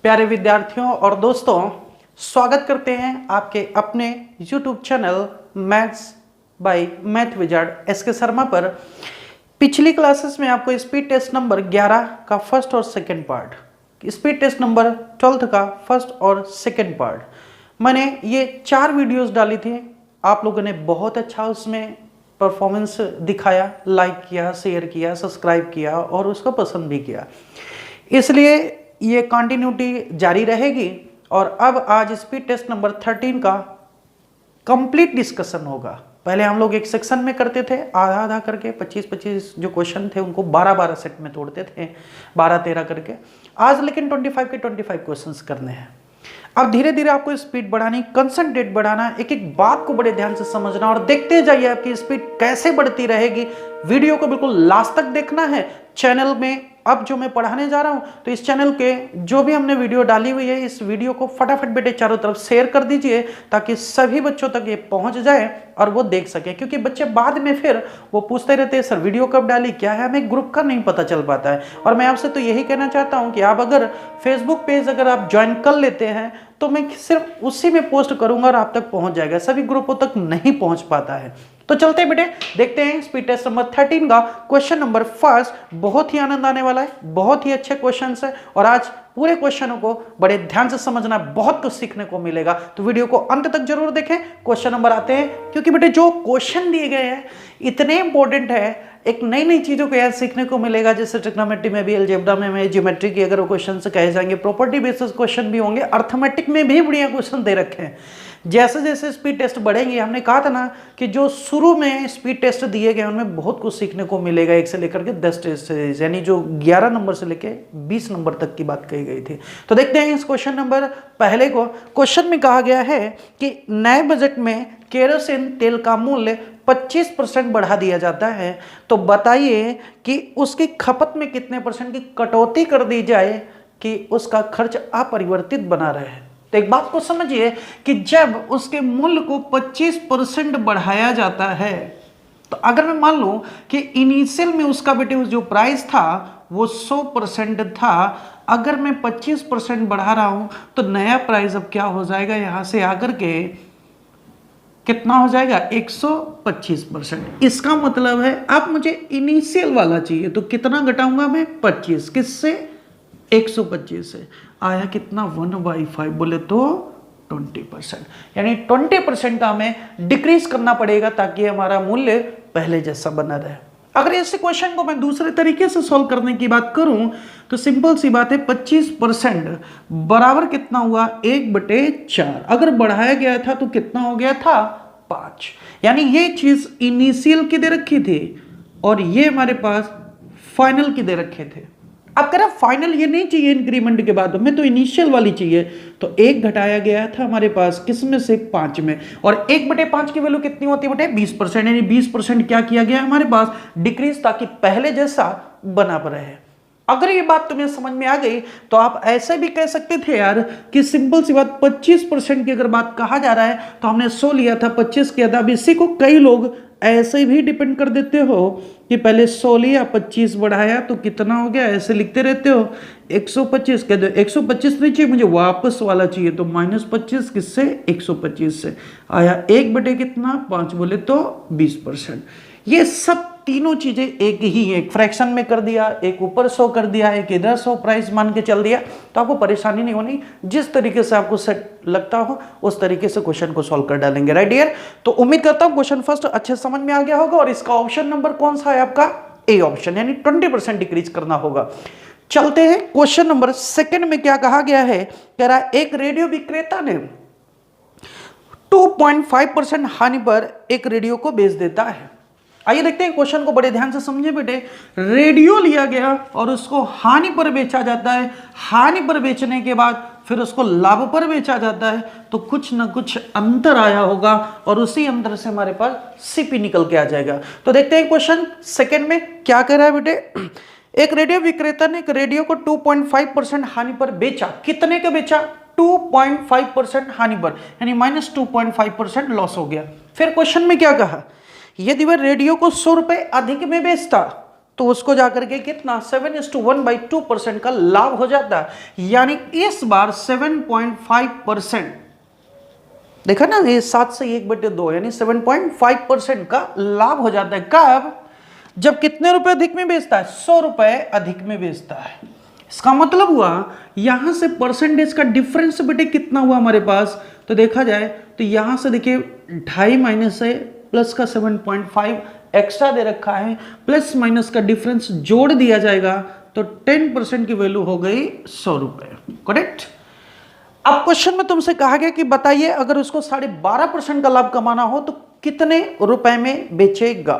प्यारे विद्यार्थियों और दोस्तों, स्वागत करते हैं आपके अपने YouTube channel maths by math wizard S के शर्मा पर। पिछली क्लासेस में आपको स्पीड टेस्ट नंबर 11 का फर्स्ट और second part, speed test number 12 का फर्स्ट और सेकंड पार्ट, मैंने ये 4 वीडियोस डाली थी। आप लोगों ने बहुत अच्छा उसमें परफॉर्मेंस दिखाया, लाइक किया, शेयर किया, सब्सक्राइब किया और उसको पसंद भी किया। इसलिए ये कंटिन्यूटी जारी रहेगी और अब आज स्पीड टेस्ट नंबर 13 का कंप्लीट डिस्कशन होगा। पहले हम लोग एक सेक्शन में करते थे, आधा आधा करके 25-25 जो क्वेश्चन थे उनको 12-12 सेट में तोड़ते थे, 12-13 करके। आज लेकिन 25 के 25 क्वेश्चंस करने हैं। अब धीरे धीरे आपको स्पीड बढ़ानी, कंसंट्रेट बढ़ाना, एक एक बात को बड़े ध्यान से समझना और देखते जाइए आपकी स्पीड कैसे बढ़ती रहेगी। वीडियो को बिल्कुल लास्ट तक देखना है। चैनल में अब जो मैं पढ़ाने जा रहा हूं, तो इस चैनल के जो भी हमने वीडियो डाली हुई है, इस वीडियो को फटाफट बेटे चारों तरफ शेयर कर दीजिए ताकि सभी बच्चों तक ये पहुंच जाए और वो देख सके। क्योंकि बच्चे बाद में फिर वो पूछते रहते हैं, सर वीडियो कब डाली, क्या है, हमें ग्रुप का नहीं पता चल पाता है। और मैं आपसे तो यही कहना चाहता हूं कि आप अगर फेसबुक पेज अगर आप ज्वाइन कर लेते हैं तो मैं सिर्फ उसी में पोस्ट करूंगा और आप तक पहुंच जाएगा, सभी ग्रुपों तक नहीं पहुंच पाता है। तो चलते हैं बेटे, देखते हैं स्पीड टेस्ट नंबर 13 का क्वेश्चन नंबर फर्स्ट। बहुत ही आनंद आने वाला है, बहुत ही अच्छे क्वेश्चंस है और आज पूरे क्वेश्चनों को बड़े ध्यान से समझना, बहुत कुछ सीखने को मिलेगा। तो वीडियो को अंत तक जरूर देखें। क्वेश्चन नंबर आते हैं, क्योंकि बेटे जो क्वेश्चन दिए गए हैं इतने इंपॉर्टेंट है, एक नई नई चीजों को यार सीखने को मिलेगा। जैसे ट्रिग्नोमेट्री में भी, अलजेब्रा में ज्योमेट्री की अगर क्वेश्चन से कहे जाएंगे, प्रॉपर्टी बेसिस क्वेश्चन भी होंगे, अर्थमेटिक में भी बढ़िया क्वेश्चन दे रखे हैं। जैसे जैसे स्पीड टेस्ट बढ़ेंगे, हमने कहा था ना कि जो शुरू में स्पीड टेस्ट दिए गए उनमें बहुत कुछ सीखने को मिलेगा। 1 से लेकर के 10 टेस्ट, यानी जो 11 नंबर से लेकर 20 नंबर तक की बात कही गई थी। तो देखते हैं इस क्वेश्चन नंबर पहले को। क्वेश्चन में कहा गया है कि नए बजट में केरोसिन तेल का मूल्य 25% बढ़ा दिया जाता है, तो बताइए कि उसकी खपत में कितने % की कटौती कर दी जाए कि उसका खर्च अपरिवर्तित बना रहे। तो एक बात को समझिए कि जब उसके मूल्य को 25% बढ़ाया जाता है, तो अगर मैं मान लूं कि इनिशियल में उसका बेटे जो प्राइस था वो 100% था, अगर मैं 25% बढ़ा रहा हूं तो नया प्राइस अब क्या हो जाएगा, यहां से आकर के कितना हो जाएगा, 125%। इसका मतलब है अब मुझे इनिशियल वाला चाहिए, तो कितना घटाऊंगा मैं, 25, किससे, 125 से। आया कितना, 1/5, बोले तो 20%, यानी 20% का हमें डिक्रीज करना पड़ेगा ताकि हमारा मूल्य पहले जैसा बना रहे। अगर इस क्वेश्चन को मैं दूसरे तरीके से सॉल्व करने की बात करूं तो सिंपल सी बात है, 25% बराबर कितना हुआ, 1/4। अगर बढ़ाया गया था तो कितना हो गया था, 5। यानी ये चीज इनिशियल की दे रखी थी और ये हमारे पास फाइनल की दे रखे थे। अब कह रहा फाइनल ये नहीं चाहिए इंक्रीमेंट के बाद, हमें तो इनिशियल वाली चाहिए। तो 1 घटाया गया था हमारे पास, किस में से, 5 में। और 1/5 की वैल्यू कितनी होती है बेटे, 20%। यानी 20% क्या किया गया हमारे पास, डिक्रीज, ताकि पहले जैसा बना रहे। अगर ये बात तुम्हें समझ में आ गई तो आप ऐसे भी कह सकते थे यार कि सिंपल सी बात, 25% की अगर बात कहा जा रहा है तो हमने 100 लिया था, 25 किया था। अब इसी को कई लोग ऐसे भी डिपेंड कर देते हो कि पहले 100 लिया, 25 बढ़ाया तो कितना हो गया, ऐसे लिखते रहते हो, 125 कह दो। 125 नहीं चाहिए मुझे, वापस वाला चाहिए, तो -25 किससे, 125 से। आया 1/5, बोले तो 20%। ये सब तीनों चीजें एक ही है, एक फ्रैक्शन में कर दिया, एक ऊपर 100 कर दिया, एक इधर 100 प्राइस मान के चल दिया, तो आपको परेशानी नहीं होनी। जिस तरीके से आपको सेट लगता हो उस तरीके से क्वेश्चन को सॉल्व कर डालेंगे, राइट डियर। तो उम्मीद करता हूं क्वेश्चन फर्स्ट अच्छे समझ में आ गया होगा। और इसका ऑप्शन नंबर कौन सा है आपका, ए ऑप्शन, यानी 20% डिक्रीज करना होगा। चलते हैं क्वेश्चन नंबर सेकंड में क्या कहा गया है। कह रहा एक रेडियो विक्रेता ने 2.5% हानि पर एक रेडियो को बेच देता है। आइए देखते हैं क्वेश्चन को बड़े ध्यान से समझे बेटे। रेडियो लिया गया और उसको हानि पर बेचा जाता है, हानि पर बेचने के बाद फिर उसको लाभ पर बेचा जाता है, तो कुछ ना कुछ अंतर आया होगा और उसी अंतर से हमारे पास सीपी निकल के आ जाएगा। तो देखते हैं क्वेश्चन सेकंड में क्या कह रहा है बेटे। एक रेडियो विक्रेता ने एक रेडियो को 2.5% हानि पर बेचा। कितने का बेचा, 2.5% हानि पर, यानी -2.5% लॉस हो गया। फिर क्वेश्चन में क्या कहा, यदि वह रेडियो को 100 रुपए अधिक में बेचता तो उसको जाकर के कितना 7:1/2% का लाभ हो जाता है। यानी इस बार 7.5%, देखा ना, ये 7 से 1/2 यानी 7.5% का लाभ हो जाता है। कब? जब कितने रुपए अधिक में बेचता है? 100 रुपए अधिक में बेचता है। इसका मतलब हुआ यहां से परसेंटेज का डिफरेंस बेटे कितना हुआ हमारे पास, तो देखा जाए तो यहां से देखिए 2.5 माइनस है, प्लस का 7.5 एक्स्ट्रा दे रखा है, प्लस माइनस का डिफरेंस जोड़ दिया जाएगा तो 10% की वैल्यू हो गई 100 रुपए। करेक्ट। अब क्वेश्चन में तुमसे कहा गया कि बताइए अगर उसको 12.5% का लाभ कमाना हो तो कितने रुपए में बेचेगा।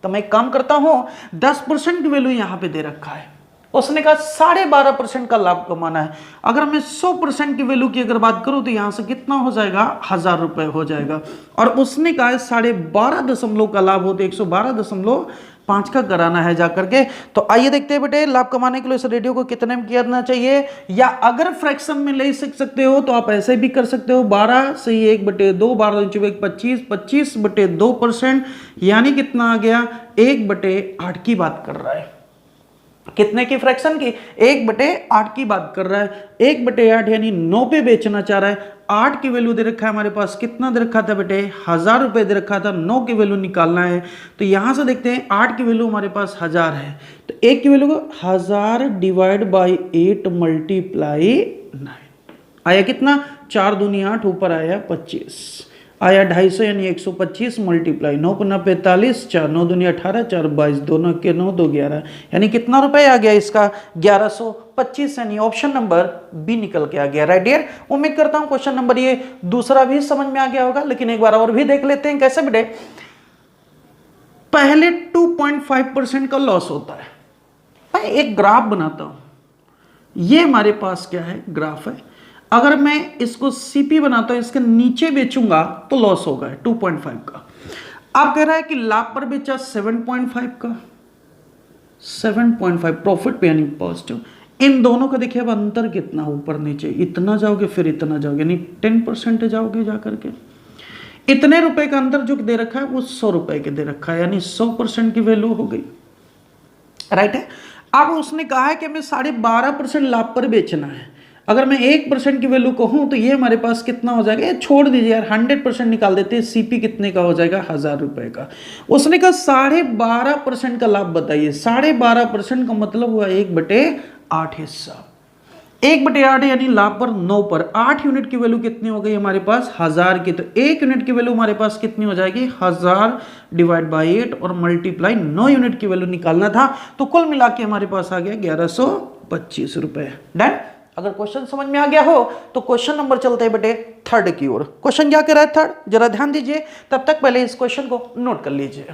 तो मैं एक काम करता हूं, 10% की वैल्यू यहां पे दे रखा है, उसने कहा 12.5% का लाभ कमाना है। अगर मैं 100% की वैल्यू की अगर बात करूं तो यहां से कितना हो जाएगा, 1000 रुपए हो जाएगा। और उसने कहा 12.5 का लाभ हो तो 112.5 का कराना है जाकर के। तो आइए देखते हैं बेटे, लाभ कमाने के लिए इस रेडियो को कितने में करना चाहिए, या अगर फ्रैक्शन में ले सकते हो तो आप ऐसे भी कर सकते हो, 12 से 1/2, 12×1 25 25/2%, यानी कितना आ गया 1/8 की बात कर रहा है। कितने की फ्रैक्शन की? 1/8 की बात कर रहा है। 1/8 यानी 9 पे बेचना चाह रहा है। 8 की वैल्यू दे रखा है हमारे पास, कितना दे रखा था बेटे, 1000 रुपए दे रखा था। 9 की वैल्यू निकालना है तो यहां से देखते हैं 8 की वैल्यू हमारे पास 1000 है, तो 1 की वैल्यू को 1000 डिवाइड बाई 8 मल्टीप्लाई 9 आया कितना, 4 दूनी 8, ऊपर आया 25, आया 250 यानी 125 मल्टीप्लाई 9 × 45, 4 9 दूनी 18, 4 22, दोनों के 9 2 11, यानी कितना रुपए आ गया इसका 1125, यानी ऑप्शन नंबर बी निकल के आ गया। राइट डियर, उम्मीद करता हूं क्वेश्चन नंबर ये दूसरा भी समझ में आ गया होगा, लेकिन एक बार और भी देख लेते हैं कैसे बेटे। पहले 2.5% का लॉस होता है। मैं एक ग्राफ बनाता हूं, ये हमारे पास क्या है, ग्राफ है। अगर मैं इसको सीपी बनाता हूं, इसके नीचे बेचूंगा तो लॉस होगा 2.5 का। आप कह रहा है कि लाभ पर बेचा 7.5 का, 7.5 प्रॉफिट पे यानी पॉजिटिव। इन दोनों का देखिए अब अंतर कितना, ऊपर नीचे, इतना जाओगे फिर इतना जाओगे, यानी 10% जाओगे जाकर के। इतने रुपए का अंतर जो दे रखा है वो 100 रुपए के दे रखा है, यानी 100% की वैल्यू हो गई। राइट है। अब उसने कहा है कि हमें 12.5% लाभ पर बेचना है। अगर मैं 1% की वैल्यू कहूं तो ये हमारे पास कितना हो जाएगा, छोड़ दीजिए यार, 100% निकाल देते हैं। सीपी कितने का हो जाएगा, 1000 रुपए का। उसने कहा 12.5% का लाभ बताइए। 12.5% का मतलब हुआ 1/8 हिस्सा। 1/8 यानी लाभ पर 9 पर 8 यूनिट की वैल्यू कितनी हो गई हमारे पास, 1000 की। तो 1 यूनिट की वैल्यू हमारे पास कितनी हो जाएगी, 1000 डिवाइड बाई 8 और मल्टीप्लाई 9 यूनिट की वैल्यू निकालना था। तो कुल मिला के हमारे पास आ गया 1125 रुपए। डन। अगर क्वेश्चन समझ में आ गया हो तो क्वेश्चन नंबर चलते हैं बेटे थर्ड की ओर। क्वेश्चन क्या कह रहा है थर्ड, जरा ध्यान दीजिए, तब तक पहले इस क्वेश्चन को नोट कर लीजिए।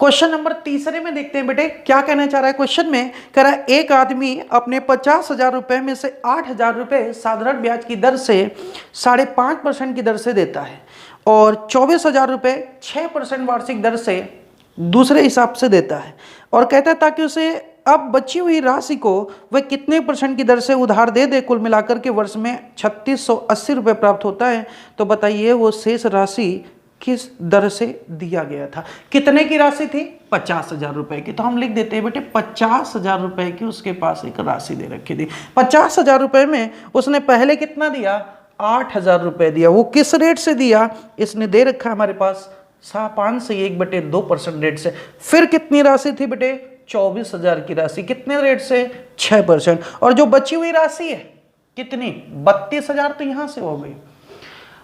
क्वेश्चन नंबर तीसरे में देखते हैं बेटे क्या कहना चाह रहा है। क्वेश्चन में कह रहा है एक आदमी अपने 50,000 रुपए में से 8,000 रुपए साधारण ब्याज की दर से 5.5% की दर से देता है और 24,000 रुपए 6% वार्षिक दर से दूसरे हिसाब से देता है, और कहता है ताकि उसे अब बची हुई राशि को वह कितने % की दर से उधार दे दे, कुल मिलाकर के वर्ष में 3680 रुपये प्राप्त होता है। तो बताइए वो शेष राशि किस दर से दिया गया था। कितने की राशि थी, 50,000 रुपए की। तो हम लिख देते हैं बेटे 50,000 रुपए की उसके पास एक राशि दे रखी थी। 50,000 रुपए में उसने पहले कितना दिया, 8,000 रुपए दिया। वो किस रेट से दिया, इसने दे रखा है हमारे पास 5 से 1/2% रेट से। फिर कितनी राशि थी बेटे, 24,000 की राशि। कितने रेट से, 6%। और जो बची हुई राशि है कितनी, 32,000 तो यहां से हो गई,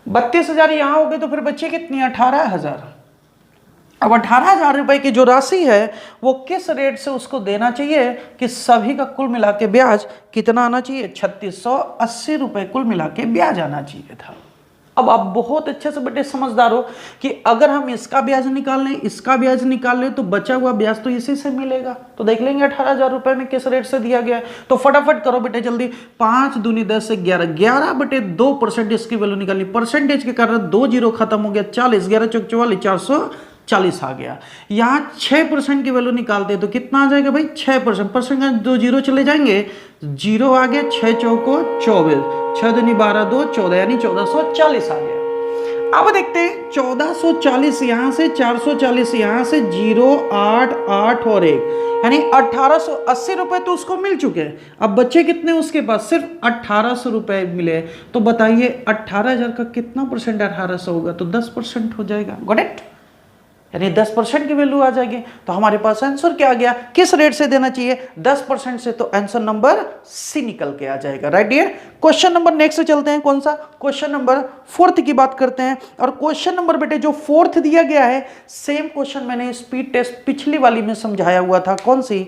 32,000 यहां हो गई, तो फिर बची कितनी, 18,000। अब 18,000 रुपए की जो राशि है वो किस रेट से उसको देना चाहिए कि सभी का कुल मिला के ब्याज कितना आना चाहिए, 3680 रुपए कुल मिला के ब्याज आना चाहिए था। अब आप बहुत अच्छे से बेटे समझदार हो कि अगर हम इसका ब्याज निकाल लें, इसका ब्याज निकाल लें, तो बचा हुआ ब्याज तो इसी से मिलेगा। तो देख लेंगे 18,000 रुपए में किस रेट से दिया गया है। तो फटाफट करो बेटे जल्दी, 5 दूनी 10 से 11, 11/2% इसकी वैल्यू निकालनी। परसेंटेज के कारण 2 जीरो खत्म हो गया, 40, 11 चौक 44, 440 आ गया। यहाँ 6% की वैल्यू निकालते हैं तो कितना आ जाएगा भाई, 6%। परसेंट का 2 जीरो चले जाएंगे, 0 आ गया, 6 चौको 24, 6 दूनी 12, 2 14, यानी 1440 आ गया। अब देखते हैं 1440 यहां से 440 यहां से 0 8 8 और 1 यानी 1880 रुपए तो उसको मिल चुके हैं। अब बच्चे कितने उसके पास, सिर्फ 1800 रुपए मिले। तो बताइए 18,000 का कितना परसेंट 1800 होगा, तो 10% हो जाएगा। गॉट इट, यानी 10% की वैल्यू आ जाएगी। तो हमारे पास आंसर क्या आ गया, किस रेट से देना चाहिए, 10% से। तो आंसर नंबर सी निकल के आ जाएगा। Right dear. Question number next चलते हैं, कौन सा, क्वेश्चन नंबर 4 की बात करते हैं। और क्वेश्चन नंबर बेटे जो 4 दिया गया है, सेम क्वेश्चन मैंने स्पीड टेस्ट पिछली वाली में समझाया हुआ था, कौन सी,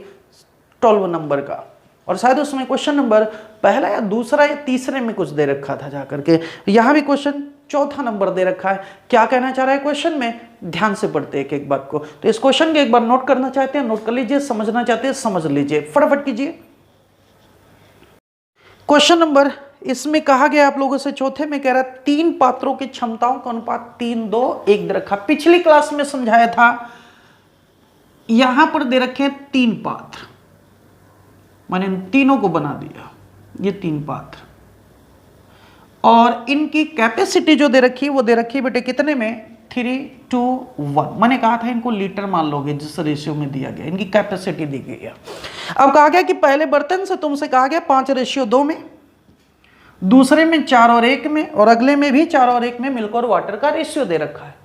12 नंबर का। और शायद उसमें क्वेश्चन नंबर पहला या दूसरा या तीसरे में कुछ दे रखा था जाकर के। यहां भी क्वेश्चन 4 नंबर दे रखा है। क्या कहना चाह रहा है क्वेश्चन में, ध्यान से पढ़ते हैं एक एक बात को। तो इस क्वेश्चन के एक बार नोट करना चाहते हैं नोट कर लीजिए, समझना चाहते हैं समझ लीजिए, फटाफट कीजिए। क्वेश्चन नंबर इसमें कहा गया आप लोगों से, चौथे में कह रहा है 3 पात्रों की क्षमताओं का अनुपात 3 2 1 दे रखा। पिछली क्लास में समझाया था, यहां पर दे रखे 3 पात्र, मैंने तीनों को बना दिया, ये 3 पात्र, और इनकी कैपेसिटी जो दे रखी वो दे रखी बेटे कितने में, 3:1। मैंने कहा था इनको लीटर मान लोगे जिस रेशियो में दिया गया, इनकी कैपेसिटी दी गई है। अब कहा गया कि पहले बर्तन से तुमसे कहा गया 5:2 में, दूसरे में 4:1 में, और अगले में भी 4:1 में मिल्क और वाटर का रेशियो दे रखा है।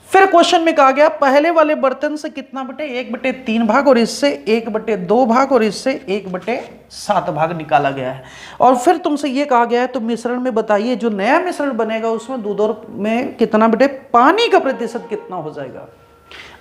फिर क्वेश्चन में कहा गया पहले वाले बर्तन से कितना बटे, 1/3 भाग, और इससे 1/2 भाग, और इससे 1/7 भाग निकाला गया है। और फिर तुमसे ये कहा गया है तो मिश्रण में बताइए जो नया मिश्रण बनेगा उसमें दूध और में कितना बटे, पानी का प्रतिशत कितना हो जाएगा।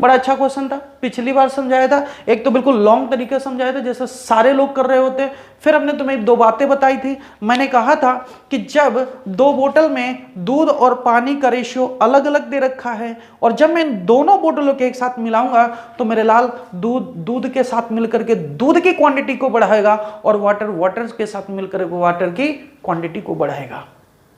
बड़ा अच्छा क्वेश्चन था, पिछली बार समझाया था। एक तो बिल्कुल लॉन्ग तरीके से समझाया था जैसे सारे लोग कर रहे होते। फिर हमने तुम्हें 2 बातें बताई थी। मैंने कहा था कि जब 2 बोतल में दूध और पानी का रेशियो अलग अलग दे रखा है, और जब मैं इन दोनों बोतलों के एक साथ मिलाऊंगा तो मेरे लाल दूध के साथ मिलकर के दूध की क्वांटिटी को बढ़ाएगा, और वाटर के साथ मिलकर वाटर की क्वांटिटी को बढ़ाएगा।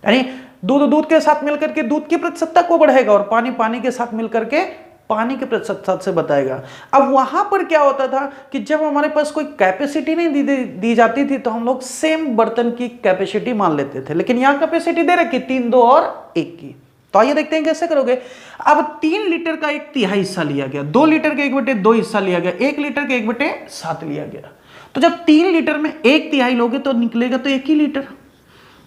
यानी दूध के साथ मिलकर के दूध की प्रतिशतता को बढ़ाएगा, और पानी के साथ मिलकर के पानी के प्रतिशत से बताएगा। अब वहां पर क्या होता था कि जब हमारे पास कोई कैपेसिटी नहीं दी जाती थी तो हम लोग सेम बर्तन की कैपेसिटी मान लेते थे, लेकिन यहां कैपेसिटी दे रखी 3 2 और 1 की। तो आइए देखते हैं कैसे करोगे। अब 3 लीटर का 1/3 हिस्सा लिया गया, 2 लीटर के 1/2 हिस्सा लिया गया, 1 लीटर के 1/7 लिया गया। तो जब 3 लीटर में 1/3 लोगे तो निकलेगा तो 1 ही लीटर।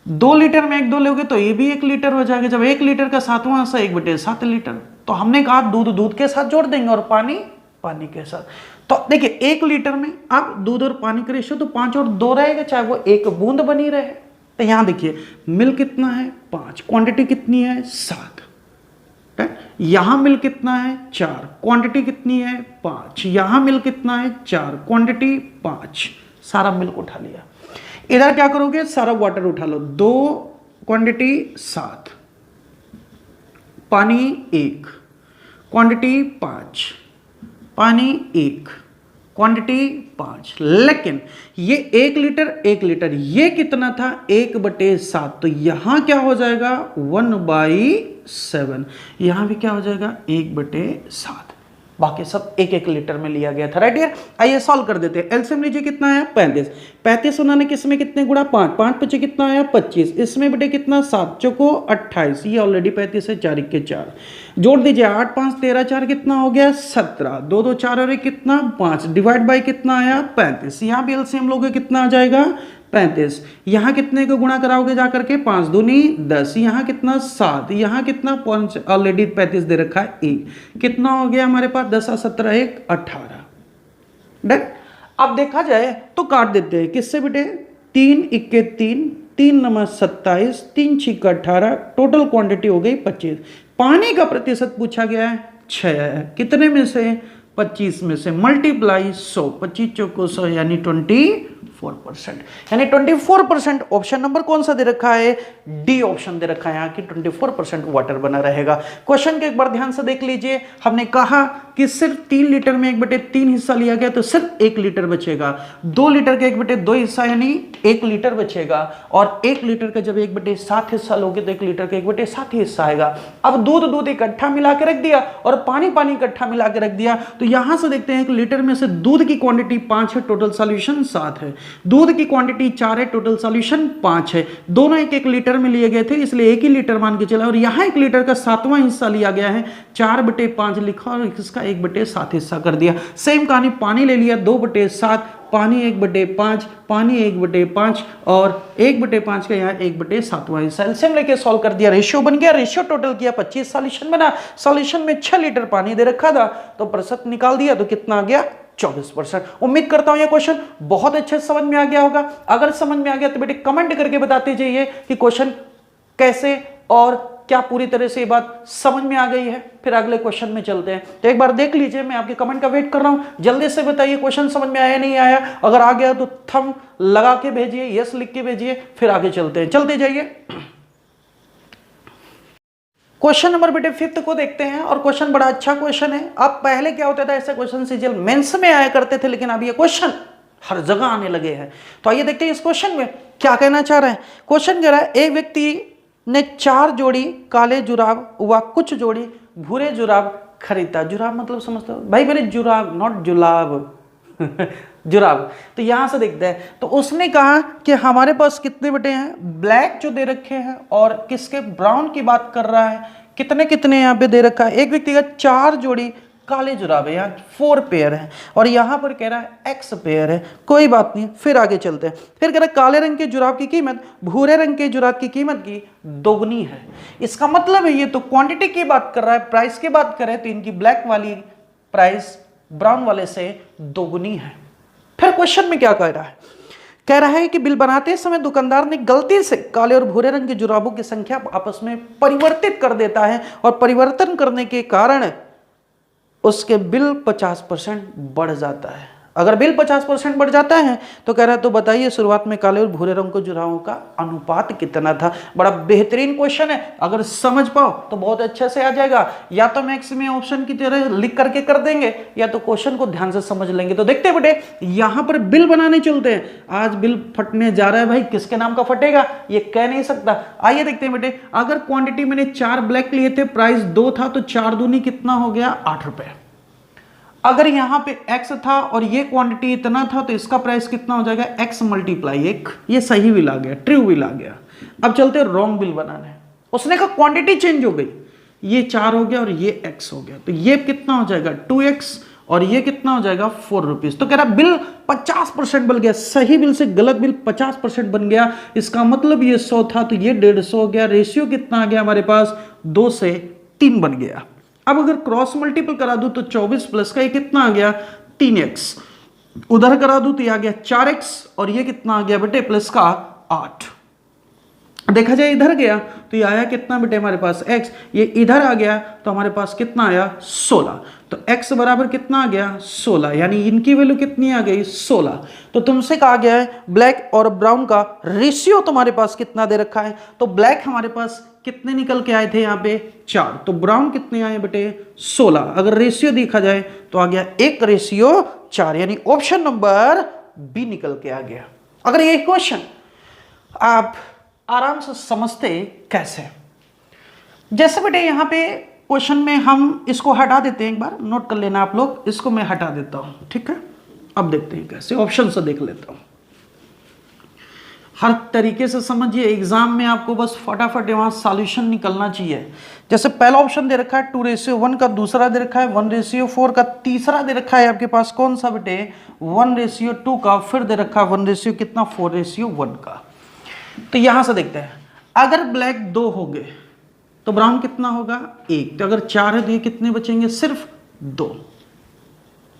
2 लीटर में 1/2 लोगे तो ये भी 1 लीटर हो जाएगा। जब 1 लीटर का 7वां हिस्सा 1/7 लीटर, तो हमने कहा दूध के साथ जोड़ देंगे और पानी के साथ। तो देखिए 1 लीटर में अब दूध और पानी का रेशियो तो 5 और 2 रहेगा, चाहे वो 1 बूंद बनी रहे। तो यहां देखिए मिल्क कितना है, 5, क्वांटिटी कितनी है, 7। यहां मिल्क कितना है, 4, क्वांटिटी कितनी है, 5। यहां मिल्क कितना है, 4, क्वांटिटी 5। सारा मिल्क उठा लिया। इधर क्या करोगे, सारा वाटर उठा लो, 2, क्वांटिटी 7, पानी 1, क्वांटिटी 5, पानी 1, क्वांटिटी 5। लेकिन ये 1 लीटर ये कितना था, 1/7। तो यहां क्या हो जाएगा, 1/7। यहां भी क्या हो जाएगा, 1/7। बाकी सब 1 लीटर में लिया गया था। राइट यार। आइए सॉल्व कर देते हैं। एलसीएम लीजिए कितना आया, 35 उन्होंने किसमें कितने गुणा, 5 5 कितना आया, 25। इसमें बेटे कितना, 7 चौको 28, ये ऑलरेडी 35 है, 4 1 4 जोड़ दीजिए, 8 5 13 4 कितना हो गया, 17। 2 2 4 और 1 कितना, 5, डिवाइड बाई कितना आया, 35। यहाँ भी एलसीएम लोगे कितना आ जाएगा, 35। यहाँ कितने को गुणा कराओगे जाकर के, 5 दूनी 10, यहाँ कितना 7, यहाँ कितना ऑलरेडी 35 दे रखा है 1, कितना हो गया हमारे पास, 10 17 1 18। डन। अब देखा जाए तो काट देते हैं किससे बेटे, 3 1 3, 3 9 27, 3 6 18, टोटल क्वांटिटी हो गई 25। पानी का प्रतिशत पूछा गया है 6 है, कितने में से, 25 में से, मल्टीप्लाई 100, 25 चौको 100 यानी 24%। यानी 24% ऑप्शन नंबर कौन सा दे रखा है, डी ऑप्शन दे रखा है यहाँ की 24% वाटर बना रहेगा। क्वेश्चन के एक बार ध्यान से देख लीजिए। हमने कहा कि सिर्फ 3 लीटर में 1/3 हिस्सा लिया गया तो सिर्फ 1 लीटर बचेगा। 2 लीटर के 1/2 हिस्सा यानी 1 लीटर बचेगा, और 1 लीटर का जब 1/7 हिस्सा लोगे तो 1 लीटर का 1/7 हिस्सा आएगा। अब दूध इकट्ठा मिला के रख दिया और पानी इकट्ठा मिला के रख दिया। तो यहां से देखते हैं कि लीटर में से दूध की क्वांटिटी 5 है, टोटल सॉल्यूशन 7 है। दूध की क्वांटिटी 4 है, टोटल सॉल्यूशन 5 है। दोनों 1-1 लीटर में लिए गए थे, इसलिए 1 ही लीटर मान के चला, और यहाँ 1 लीटर का 7वां हिस्सा लिया गया है, 4/5 लिखा और इसका 1/7 हिस्सा कर दिया। सेम कहानी, पानी ले लिया 2/7, पानी 1/5, पानी 1/5 और 1/5 का यहाँ 1/7वां हिस्सा। एलसीएम लेके सॉल्व कर दिया, रेशियो बन गया, रेशियो टोटल किया 25, सॉल्यूशन बना। सॉल्यूशन में 6 लीटर पानी दे रखा था, तो प्रतिशत निकाल दिया तो कितना आ गया 24%। उम्मीद करता हूं ये क्वेश्चन बहुत अच्छे से समझ में आ गया होगा। अगर समझ में आ गया तो बेटे कमेंट करके बताते जाइए कि क्वेश्चन कैसे और क्या पूरी तरह से ये बात समझ में आ गई है। फिर अगले क्वेश्चन में चलते हैं। तो एक बार देख लीजिए, मैं आपके कमेंट का वेट कर रहा हूं। जल्दी से बताइए क्वेश्चन समझ में आया नहीं आया। अगर आ गया तो थंब लगा के भेजिए, यस लिख के भेजिए। फिर आगे चलते हैं, चलते जाइए। क्वेश्चन नंबर बेटे 5 को देखते हैं, और क्वेश्चन बड़ा अच्छा क्वेश्चन है। अब पहले क्या होता था, ऐसे क्वेश्चन सीजीएल मेंस में आया करते थे, लेकिन अब ये क्वेश्चन हर जगह आने लगे हैं। तो आइए देखते हैं इस क्वेश्चन में क्या कहना चाह रहे हैं। क्वेश्चन कह रहा है, एक व्यक्ति ने 4 जोड़ी काले जुराब व कुछ जोड़ी भूरे जुराब खरीदा। जुराब मतलब समझते हो भाई मेरे, जुराब नॉट जुलाब जुराब। तो यहां से देखते हैं, तो उसने कहा कि हमारे पास कितने बटे हैं, ब्लैक जो दे रखे हैं और किसके, ब्राउन की बात कर रहा है। कितने कितने यहाँ पे दे रखा है, एक व्यक्ति का 4 जोड़ी काले जुराब है, यहाँ 4 पेयर है, और यहाँ पर कह रहा है X पेयर है। कोई बात नहीं, फिर आगे चलते हैं। फिर कह रहा है काले रंग के जुराब की कीमत भूरे रंग के जुराब की कीमत की दोगुनी है। इसका मतलब है ये तो क्वांटिटी की बात कर रहा है, प्राइस की बात करें तो इनकी ब्लैक वाली प्राइस ब्राउन वाले से दोगुनी है। फिर क्वेश्चन में क्या कह रहा है, कह रहा है कि बिल बनाते समय दुकानदार ने गलती से काले और भूरे रंग के जुराबों की संख्या आपस में परिवर्तित कर देता है, और परिवर्तन करने के कारण उसके बिल 50% बढ़ जाता है। अगर बिल 50% बढ़ जाता है तो कह रहा है, तो बताइए शुरुआत में काले और भूरे रंग के जुराबों का अनुपात कितना था। बड़ा बेहतरीन क्वेश्चन है, अगर समझ पाओ तो बहुत अच्छे से आ जाएगा। या तो मैक्स में ऑप्शन की तरह लिख करके कर देंगे, या तो क्वेश्चन को ध्यान से समझ लेंगे। तो देखते हैं बेटे, यहां पर बिल बनाने चलते हैं। आज बिल फटने जा रहा है भाई, किसके नाम का फटेगा ये कह नहीं सकता। आइए देखते हैं बेटे, अगर क्वांटिटी मैंने 4 ब्लैक लिए थे, प्राइस 2 था, तो 4 दूनी कितना हो गया 8 रुपए। अगर यहां पे x था और ये क्वांटिटी इतना था, तो इसका प्राइस कितना हो जाएगा x मल्टीप्लाई 1। ये सही बिल आ गया, ट्रू बिल आ गया। अब चलते रॉन्ग बिल बनाने। उसने कहा क्वांटिटी चेंज हो गई, ये 4 हो गया और ये x हो गया, तो ये कितना हो जाएगा 2x, और ये कितना हो जाएगा 4 रुपीज। तो कह रहा बिल 50% बन गया। सही बिल से गलत बिल 50% बन गया। इसका मतलब ये 100 था तो ये 150 हो गया। रेशियो कितना आ गया हमारे पास, 2 से 3 बन गया। अब अगर क्रॉस मल्टीपल करा दूं तो 24 प्लस का ये कितना आ गया 3x, उधर करा दूं तो ये आ गया 4x, और ये कितना आ गया बेटे प्लस का 8। देखा जाए इधर गया तो ये आया कितना बेटे हमारे पास x, ये इधर आ गया तो हमारे पास कितना आया 16। तो x बराबर कितना आ गया 16, यानी इनकी वैल्यू कितनी आ गई 16। तो तुमसे कहा गया है ब्लैक और ब्राउन का रेशियो तुम्हारे पास कितना दे रखा है। तो ब्लैक हमारे पास कितने निकल के आए थे यहाँ पे 4, तो ब्राउन कितने आए बेटे 16। अगर रेशियो देखा जाए तो आ गया 1:4, यानी ऑप्शन नंबर बी निकल के आ गया। अगर ये क्वेश्चन आप आराम से समझते कैसे, जैसे बेटे यहाँ पे क्वेश्चन में हम इसको हटा देते हैं, एक बार नोट कर लेना आप लोग, इसको मैं हटा देता हूं, ठीक है। अब देखते हैं कैसे, ऑप्शन से देख लेता हूं। हर तरीके से समझिए, एग्जाम में आपको बस फटाफट वहां सॉल्यूशन निकलना चाहिए। जैसे पहला ऑप्शन दे रखा है 2:1 का, दूसरा दे रखा है 1:4 का, तीसरा दे रखा है आपके पास कौन सा बेटे 1:2 का, फिर दे रखा है 1 कितना 4:1 का। तो यहां से देखते हैं, अगर ब्लैक 2 हो गए तो ब्राउन कितना होगा 1, तो अगर 4 है तो ये कितने बचेंगे सिर्फ 2,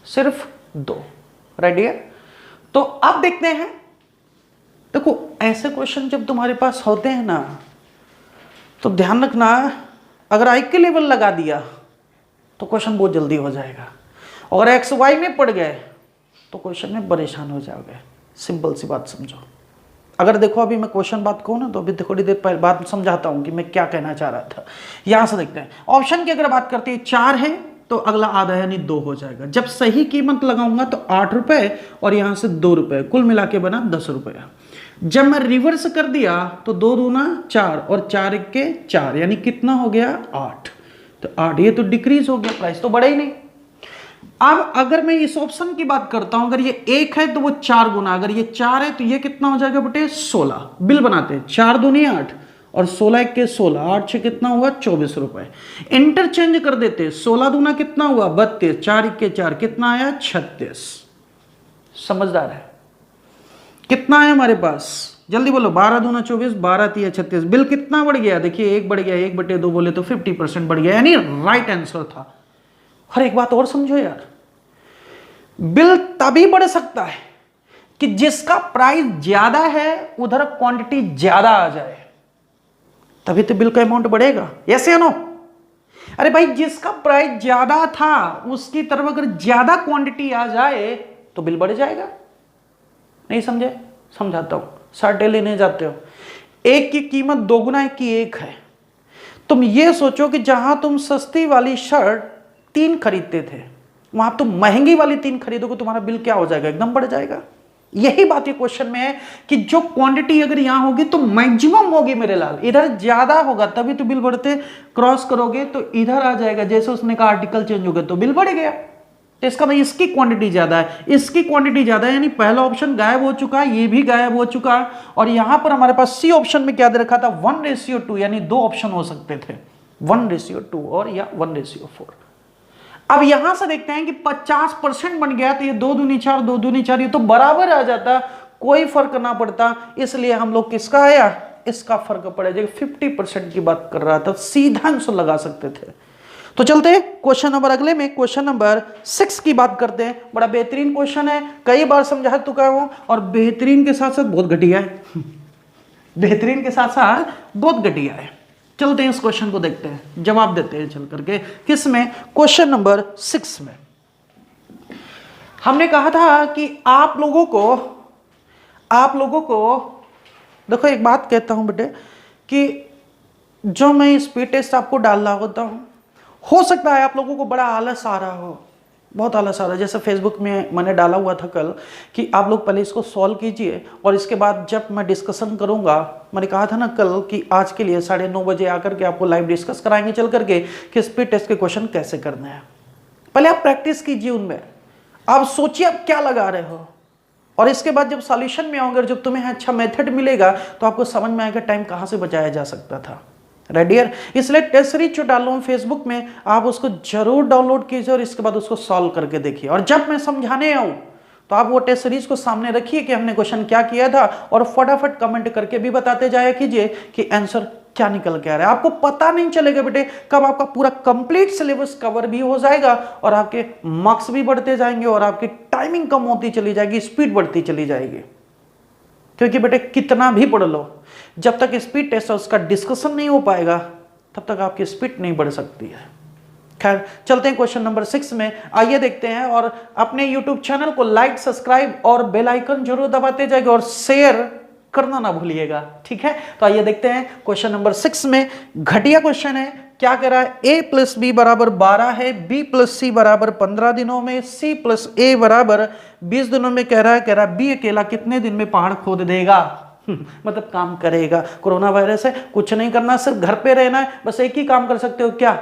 सिर्फ 2। रेडी है। तो अब देखते हैं, देखो ऐसे क्वेश्चन जब तुम्हारे पास होते हैं ना, तो ध्यान रखना, अगर आई के लेवल लगा दिया तो क्वेश्चन बहुत जल्दी हो जाएगा, और एक्स वाई में पड़ गए तो क्वेश्चन में परेशान हो जाओगे। सिंपल सी बात समझो। अगर देखो अभी मैं क्वेश्चन बात कहूँ ना, तो अभी थोड़ी देर बाद समझाता हूँ कि मैं क्या कहना चाह रहा था। यहां से देखते हैं, ऑप्शन की अगर बात करते हैं 4 है तो अगला आधा यानी 2 हो जाएगा। जब सही कीमत लगाऊंगा तो 8 रुपए और यहां से 2 रुपए, कुल मिला के बना 10 रुपया। जब मैं रिवर्स कर दिया तो 2 दूना 4 और 4 के 4, यानी कितना हो गया 8। तो 8, ये तो डिक्रीज हो गया, प्राइस तो बढ़ा ही नहीं। अब अगर मैं इस ऑप्शन की बात करता हूं, अगर ये 1 है तो वो 4 गुना, अगर ये 4 है तो ये कितना हो जाएगा बेटे 16। बिल बनाते हैं, 4 दूनी 8 और 16 1 के 16, 8 6 कितना हुआ 24 रुपए। इंटरचेंज कर देते, 16 दूना कितना हुआ 32, 4 1 के 4 कितना आया 36। समझदार है। कितना है हमारे पास, जल्दी बोलो, 12 दूना 24, 12 3 36। बिल कितना बढ़ गया, देखिए 1 बढ़ गया, 1/2 बोले तो 50% बढ़ गया, यानी राइट आंसर था। और एक बात और समझो यार, बिल तभी बढ़ सकता है कि जिसका प्राइस ज्यादा है उधर क्वांटिटी ज्यादा आ जाए, तभी तो बिल का अमाउंट बढ़ेगा। यस या नो? अरे भाई, जिसका प्राइस ज्यादा था उसकी तरफ अगर ज्यादा क्वांटिटी आ जाए तो बिल बढ़ जाएगा। नहीं समझे? समझाता हूं। शर्टें लेने जाते हो, एक की कीमत 2 गुना एक की 1 है। तुम ये सोचो कि जहां तुम सस्ती वाली शर्ट 3 खरीदते थे, वहां तुम महंगी वाली 3 खरीदोगे, तुम्हारा बिल क्या हो जाएगा, एकदम बढ़ जाएगा। यही बात ये क्वेश्चन में है कि जो क्वांटिटी अगर यहां होगी तो मैक्सिमम होगी मेरे लाल, इधर ज्यादा होगा तभी तो बिल बढ़ते। क्रॉस करोगे तो इधर आ जाएगा, जैसे उसने कहा आर्टिकल चेंज हो गया तो बिल बढ़ गया। तो इसका भाई इसकी क्वांटिटी ज्यादा है, इसकी क्वांटिटी ज्यादा है, यानी पहला ऑप्शन गायब हो चुका है, ये भी गायब हो चुका है। और यहां पर हमारे पास सी ऑप्शन में क्या दे रखा था 1:2, यानी 2 ऑप्शन हो सकते थे, 1:2 और या 1:4। अब यहां से देखते हैं कि 50% बन गया तो ये 2 दूनी 4, 2 दूनी 4, ये तो बराबर आ जाता, कोई फर्क ना पड़ता। इसलिए हम लोग किसका आया, इसका फर्क पड़ेगा। 50% की बात कर रहा था, सीधा आंसर लगा सकते थे। तो चलते हैं क्वेश्चन नंबर अगले में, क्वेश्चन नंबर 6 की बात करते हैं। बड़ा बेहतरीन क्वेश्चन है, कई बार समझा चुका हूं, और बेहतरीन के साथ साथ बहुत घटिया है। बेहतरीन के साथ साथ बहुत घटिया है। चलते हैं इस क्वेश्चन को देखते हैं, जवाब देते हैं चल करके। किस में, क्वेश्चन नंबर 6 में। हमने कहा था कि आप लोगों को देखो, एक बात कहता हूं बेटे कि जो मैं स्पीड टेस्ट आपको डाल रहा होता हूं, हो सकता है आप लोगों को बड़ा आलस आ रहा हो, बहुत आलस आ रहा है। जैसे फेसबुक में मैंने डाला हुआ था कल कि आप लोग पहले इसको सॉल्व कीजिए और इसके बाद जब मैं डिस्कशन करूंगा, मैंने कहा था ना कल कि आज के लिए 9:30 बजे आकर के आपको लाइव डिस्कस कराएंगे चल करके कि स्पीड टेस्ट के क्वेश्चन कैसे करने हैं। पहले आप प्रैक्टिस कीजिए उनमें, आप सोचिए आप क्या लगा रहे हो, और इसके बाद जब सॉल्यूशन में आओगे, जब तुम्हें अच्छा मेथड मिलेगा तो आपको समझ में आएगा टाइम कहाँ से बचाया जा सकता था। रेडियर, इसलिए टेस्ट सीरीज जो डाल रहा हूं फेसबुक में, आप उसको जरूर डाउनलोड कीजिए और इसके बाद उसको सॉल्व करके देखिए। और जब मैं समझाने आऊं तो आप वो टेस्ट सीरीज को सामने रखिए कि हमने क्वेश्चन क्या किया था, और फटाफट कमेंट करके भी बताते जाया कीजिए कि आंसर क्या निकल के आ रहा है। आपको पता नहीं चलेगा बेटे कब आपका पूरा कंप्लीट सिलेबस कवर भी हो जाएगा और आपके मार्क्स भी बढ़ते जाएंगे और आपकी टाइमिंग कम होती चली जाएगी, स्पीड बढ़ती चली जाएगी। क्योंकि बेटे कितना भी पढ़ लो, जब तक स्पीड टेस्ट और उसका डिस्कशन नहीं हो पाएगा तब तक आपकी स्पीड नहीं बढ़ सकती है। खैर, चलते हैं क्वेश्चन नंबर 6 में, आइए देखते हैं। और अपने यूट्यूब चैनल को लाइक, सब्सक्राइब और बेल आइकन जरूर दबाते जाइए और शेयर करना ना भूलिएगा, ठीक है। तो आइए देखते हैं क्वेश्चन नंबर 6 में। घटिया क्वेश्चन है, क्या कह रहा है, a + b = 12 है, b + c = 15 दिनों में, c + a = 20 दिनों में। कह रहा है b अकेला कितने दिन में पहाड़ खोद देगा, मतलब काम करेगा। कोरोना वायरस है, कुछ नहीं करना, सिर्फ घर पे रहना है, बस एक ही काम कर सकते हो, क्या,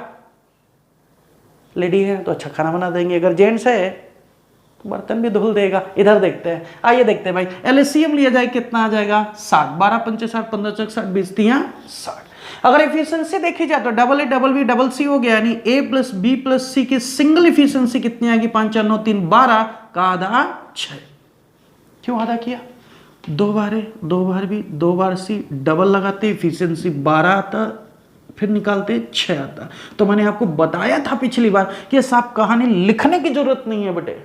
लेडी है तो अच्छा खाना बना देंगे, अगर जेंट्स है तो बर्तन भी धुल देगा। इधर देखते हैं, आइए देखते हैं भाई। एलसीएम लिया जाए कितना आ जाएगा 60, 12 पंचे 60, 15 चौक 60, 20 तियां 60। अगर एफिशिएंसी देखी जाए तो double A double B double C हो गया, यानी a + b + c की सिंगल एफिशिएंसी कितनी आएगी, 5 4 9 3 12 का आधा 6। क्यों आधा किया, 2 बार है, 2 बार भी, 2 बार सी, डबल लगाते एफिशिएंसी 12 आता, फिर निकालते 6 आता। तो मैंने आपको बताया था पिछली बार कि साहब कहानी लिखने की जरूरत नहीं है बेटे।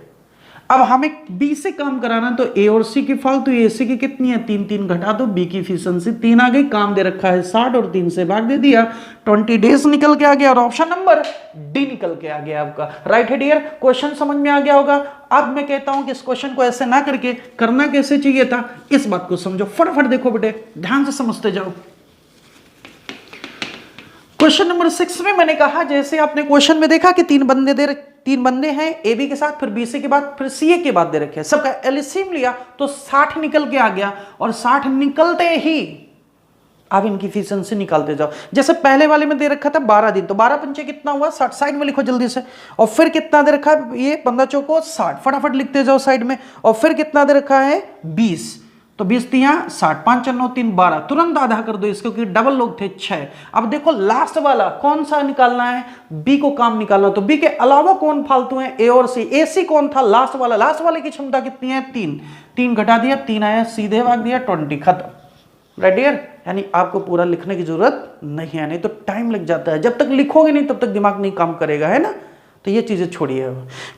अब हमें बी से काम कराना, तो ए और सी की फालतू, ए सी की कितनी है 3 3 घटा दो, बी की एफिशिएंसी 3 आ गई, काम दे रखा है 60 और 3 से भाग दे दिया, 20 डेज निकल के आ गया और ऑप्शन नंबर डी निकल के आ गया आपका। राइट है डियर, क्वेश्चन समझ में आ गया होगा। अब मैं कहता हूं कि इस क्वेश्चन को ऐसे ना करके करना कैसे चाहिए था, इस बात को समझो। फटाफट देखो बेटे, ध्यान से समझते जाओ। क्वेश्चन नंबर 6 में मैंने कहा, जैसे आपने क्वेश्चन में देखा कि 3 बंदे हैं ए बी के साथ, फिर बी सी के बाद, फिर सी ए के बाद दे रखे हैं, सबका एलसीएम लिया तो 60 निकल के आ गया। और 60 निकलते ही आप इनकी इफिशिएंसी निकालते जाओ। जैसे पहले वाले में दे रखा था 12 दिन, तो 12 पंचे कितना हुआ 60, साइड में लिखो जल्दी से। और फिर कितना दे रखा है ये 15 चौको 60, फटाफट लिखते जाओ साइड में। और फिर कितना दे रखा है 20, तो 20 दिया 60, 5 9 3 12, तुरंत आधा कर दो इसको क्योंकि डबल लोग थे 6। अब देखो लास्ट वाला कौन सा निकालना है, बी को काम निकालना। तो बी के अलावा कौन फालतू है, ए और सी। ए सी कौन था लास्ट वाला, लास्ट वाले की क्षमता कितनी है 3, 3 घटा दिया 3 आया, सीधे भाग दिया 20, खत्म। राइट डियर, यानी आपको पूरा लिखने की जरूरत नहीं है, नहीं तो टाइम लग जाता है, जब तक लिखोगे नहीं तब तक दिमाग नहीं काम करेगा, है ना। तो ये चीजें छोड़िए।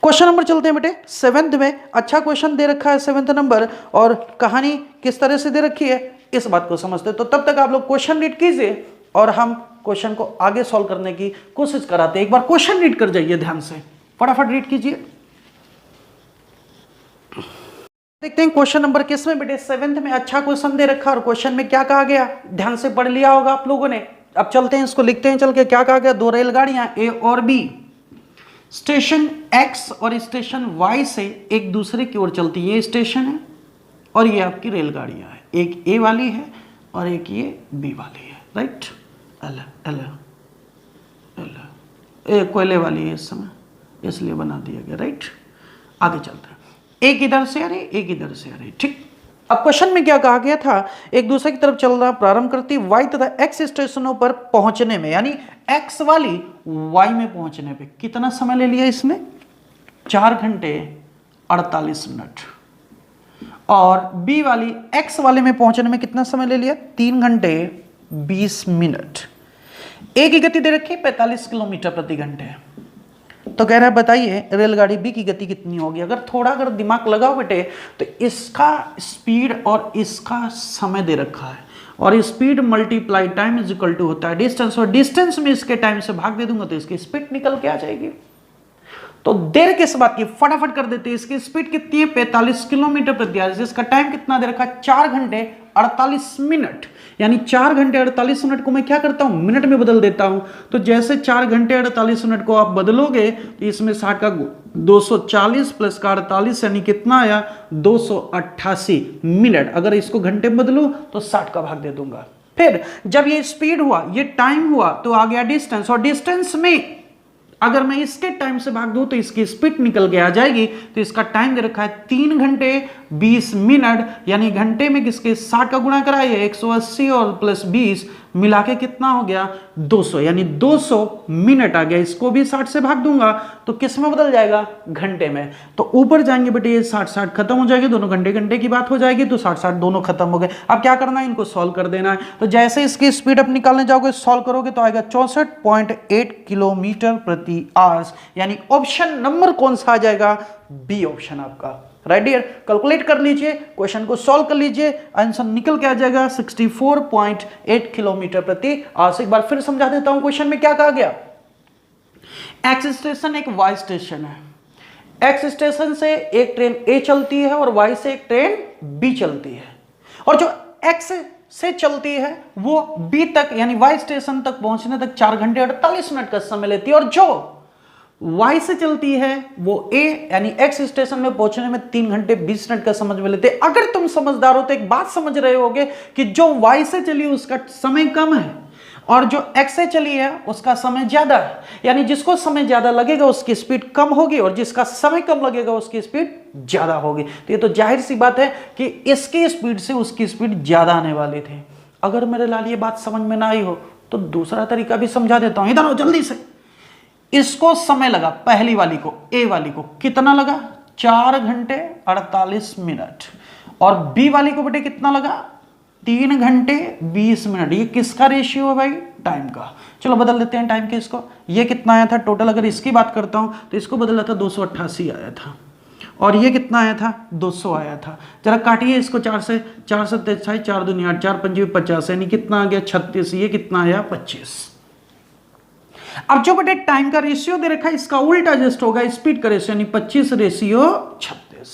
क्वेश्चन नंबर चलते हैं बेटे 7th में। अच्छा क्वेश्चन दे रखा है 7th नंबर, और कहानी किस तरह से दे रखी है इस बात को समझते। तो तब तक आप लोग क्वेश्चन रीड कीजिए और हम क्वेश्चन को आगे सॉल्व करने की कोशिश कराते हैं। एक बार क्वेश्चन रीड कर जाइए ध्यान से, फटाफट रीड कीजिए। देखते हैं क्वेश्चन नंबर किस में बेटे 7th में। अच्छा क्वेश्चन दे रखा और क्वेश्चन में क्या कहा गया ध्यान से पढ़ लिया होगा आप लोगों ने। अब चलते हैं इसको लिखते हैं चल के। क्या कहा गया, दो रेलगाड़ियां ए और बी स्टेशन X और स्टेशन Y से एक दूसरे की ओर चलती है। ये स्टेशन है और ये आपकी रेलगाड़ियां है, एक A वाली है और एक ये B वाली है। राइट, कोयले वाली है इस समय, इसलिए बना दिया गया। राइट, आगे चलते हैं। एक इधर से आ रही, एक इधर से आ रही। ठीक, अब क्वेश्चन में क्या कहा गया था, एक दूसरे की तरफ चलना प्रारंभ करती Y तथा X स्टेशनों पर पहुंचने में, यानी X वाली Y में पहुंचने पे कितना समय ले लिया इसने, 4 घंटे 48 मिनट। और B वाली X वाले में पहुंचने में कितना समय ले लिया, 3 घंटे 20 मिनट। A की गति दे रखी 45 किलोमीटर प्रति घंटे। तो कह रहा है बताइए रेलगाड़ी बी की गति कितनी होगी। अगर दिमाग लगाओ बेटे तो इसका स्पीड और इसका समय दे रखा है, और speed multiply time is equal to होता है डिस्टेंस, और डिस्टेंस में इसके टाइम से भाग दे दूंगा तो इसकी स्पीड निकल के आ जाएगी। तो देर किस बात की, फटाफट कर देते हैं। इसकी स्पीड कितनी है 45 किलोमीटर प्रति आवर, जिसका टाइम कितना दे रखा है 4 घंटे 48 मिनट। यानी 4 घंटे 48 मिनट को मैं क्या करता हूं, मिनट में बदल देता हूं। तो जैसे 4 घंटे 48 मिनट को आप बदलोगे तो इसमें 60 का 240 प्लस का 48 यानी कितना आया 288 मिनट। अगर इसको घंटे में बदलूं तो 60 का भाग दे दूंगा। फिर जब ये स्पीड हुआ, ये टाइम हुआ, तो आ गया डिस्टेंस, और डिस्टेंस में अगर मैं इसके टाइम से भाग दूं तो इसकी स्पीड निकल के आ जाएगी। तो इसका टाइम दे रखा है 3 घंटे 20 मिनट, यानी घंटे में किसके 60 का गुणा कराइए 180 और प्लस 20 मिला के कितना हो गया 200, यानी 200 मिनट आ गया। इसको भी 60 से भाग दूंगा तो किस में बदल जाएगा, घंटे में। तो ऊपर जाएंगे बेटे ये 60 खत्म हो जाएगी, दोनों घंटे घंटे की बात हो जाएगी, तो 60 दोनों खत्म हो गए। अब क्या करना है, इनको सॉल्व कर देना है। तो जैसे इसकी स्पीड आप निकालने जाओगे सॉल्व करोगे तो आएगा 64.8 किलोमीटर प्रति आवर्स, यानी ऑप्शन नंबर कौन सा आ जाएगा, बी ऑप्शन आपका। राइट डियर, कैलकुलेट कर लीजिए, क्वेश्चन को सॉल्व कर लीजिए, आंसर निकल के आ जाएगा 64.8 किलोमीटर प्रति आवर्स। एक बार फिर समझा देता हूं क्वेश्चन में क्या कहा गया। एक्स स्टेशन एक वाई स्टेशन है। एक्स स्टेशन से एक ट्रेन ए चलती है और वाई से एक ट्रेन बी चलती है, और जो एक्स से चलती है वो बी तक यानी वाई स्टेशन तक पहुंचने तक 4 घंटे 48 मिनट का समय लेती है, और जो Y से चलती है वो A यानी X स्टेशन में पहुंचने में 3 घंटे 20 मिनट का समय में लेते हैं। अगर तुम समझदार हो तो एक बात समझ रहे होगे कि जो Y से चली उसका समय कम है और जो X से चली है उसका समय ज्यादा है, यानी जिसको समय ज्यादा लगेगा उसकी स्पीड कम होगी और जिसका समय कम लगेगा उसकी स्पीड ज्यादा होगी। तो ये तो जाहिर सी बात है कि इसकी स्पीड से उसकी स्पीड ज्यादा आने वाली थी। अगर मेरे लाल ये बात समझ में ना आई हो तो दूसरा तरीका भी समझा देता हूं, इधर हो जल्दी से। इसको समय लगा पहली वाली को, ए वाली को कितना लगा 4 घंटे 48 मिनट, और बी वाली को बेटे कितना लगा 3 घंटे 20 मिनट। ये किसका रेशियो है भाई, टाइम का। चलो बदल देते हैं टाइम के इसको। ये कितना आया था टोटल, अगर इसकी बात करता हूं तो इसको बदला था 288 आया था, और ये कितना आया था 200 आया था। जरा काटिए इसको 4 से, 4 से 23 4 दूनी 8 4 पंजे 50, यानी कितना आ गया 36। ये कितना आया 25। अब जो बेटे टाइम का रेशियो दे रखा है इसका उल्टा एडजस्ट होगा स्पीड का रेशियो, यानी 25 रेशियो 36।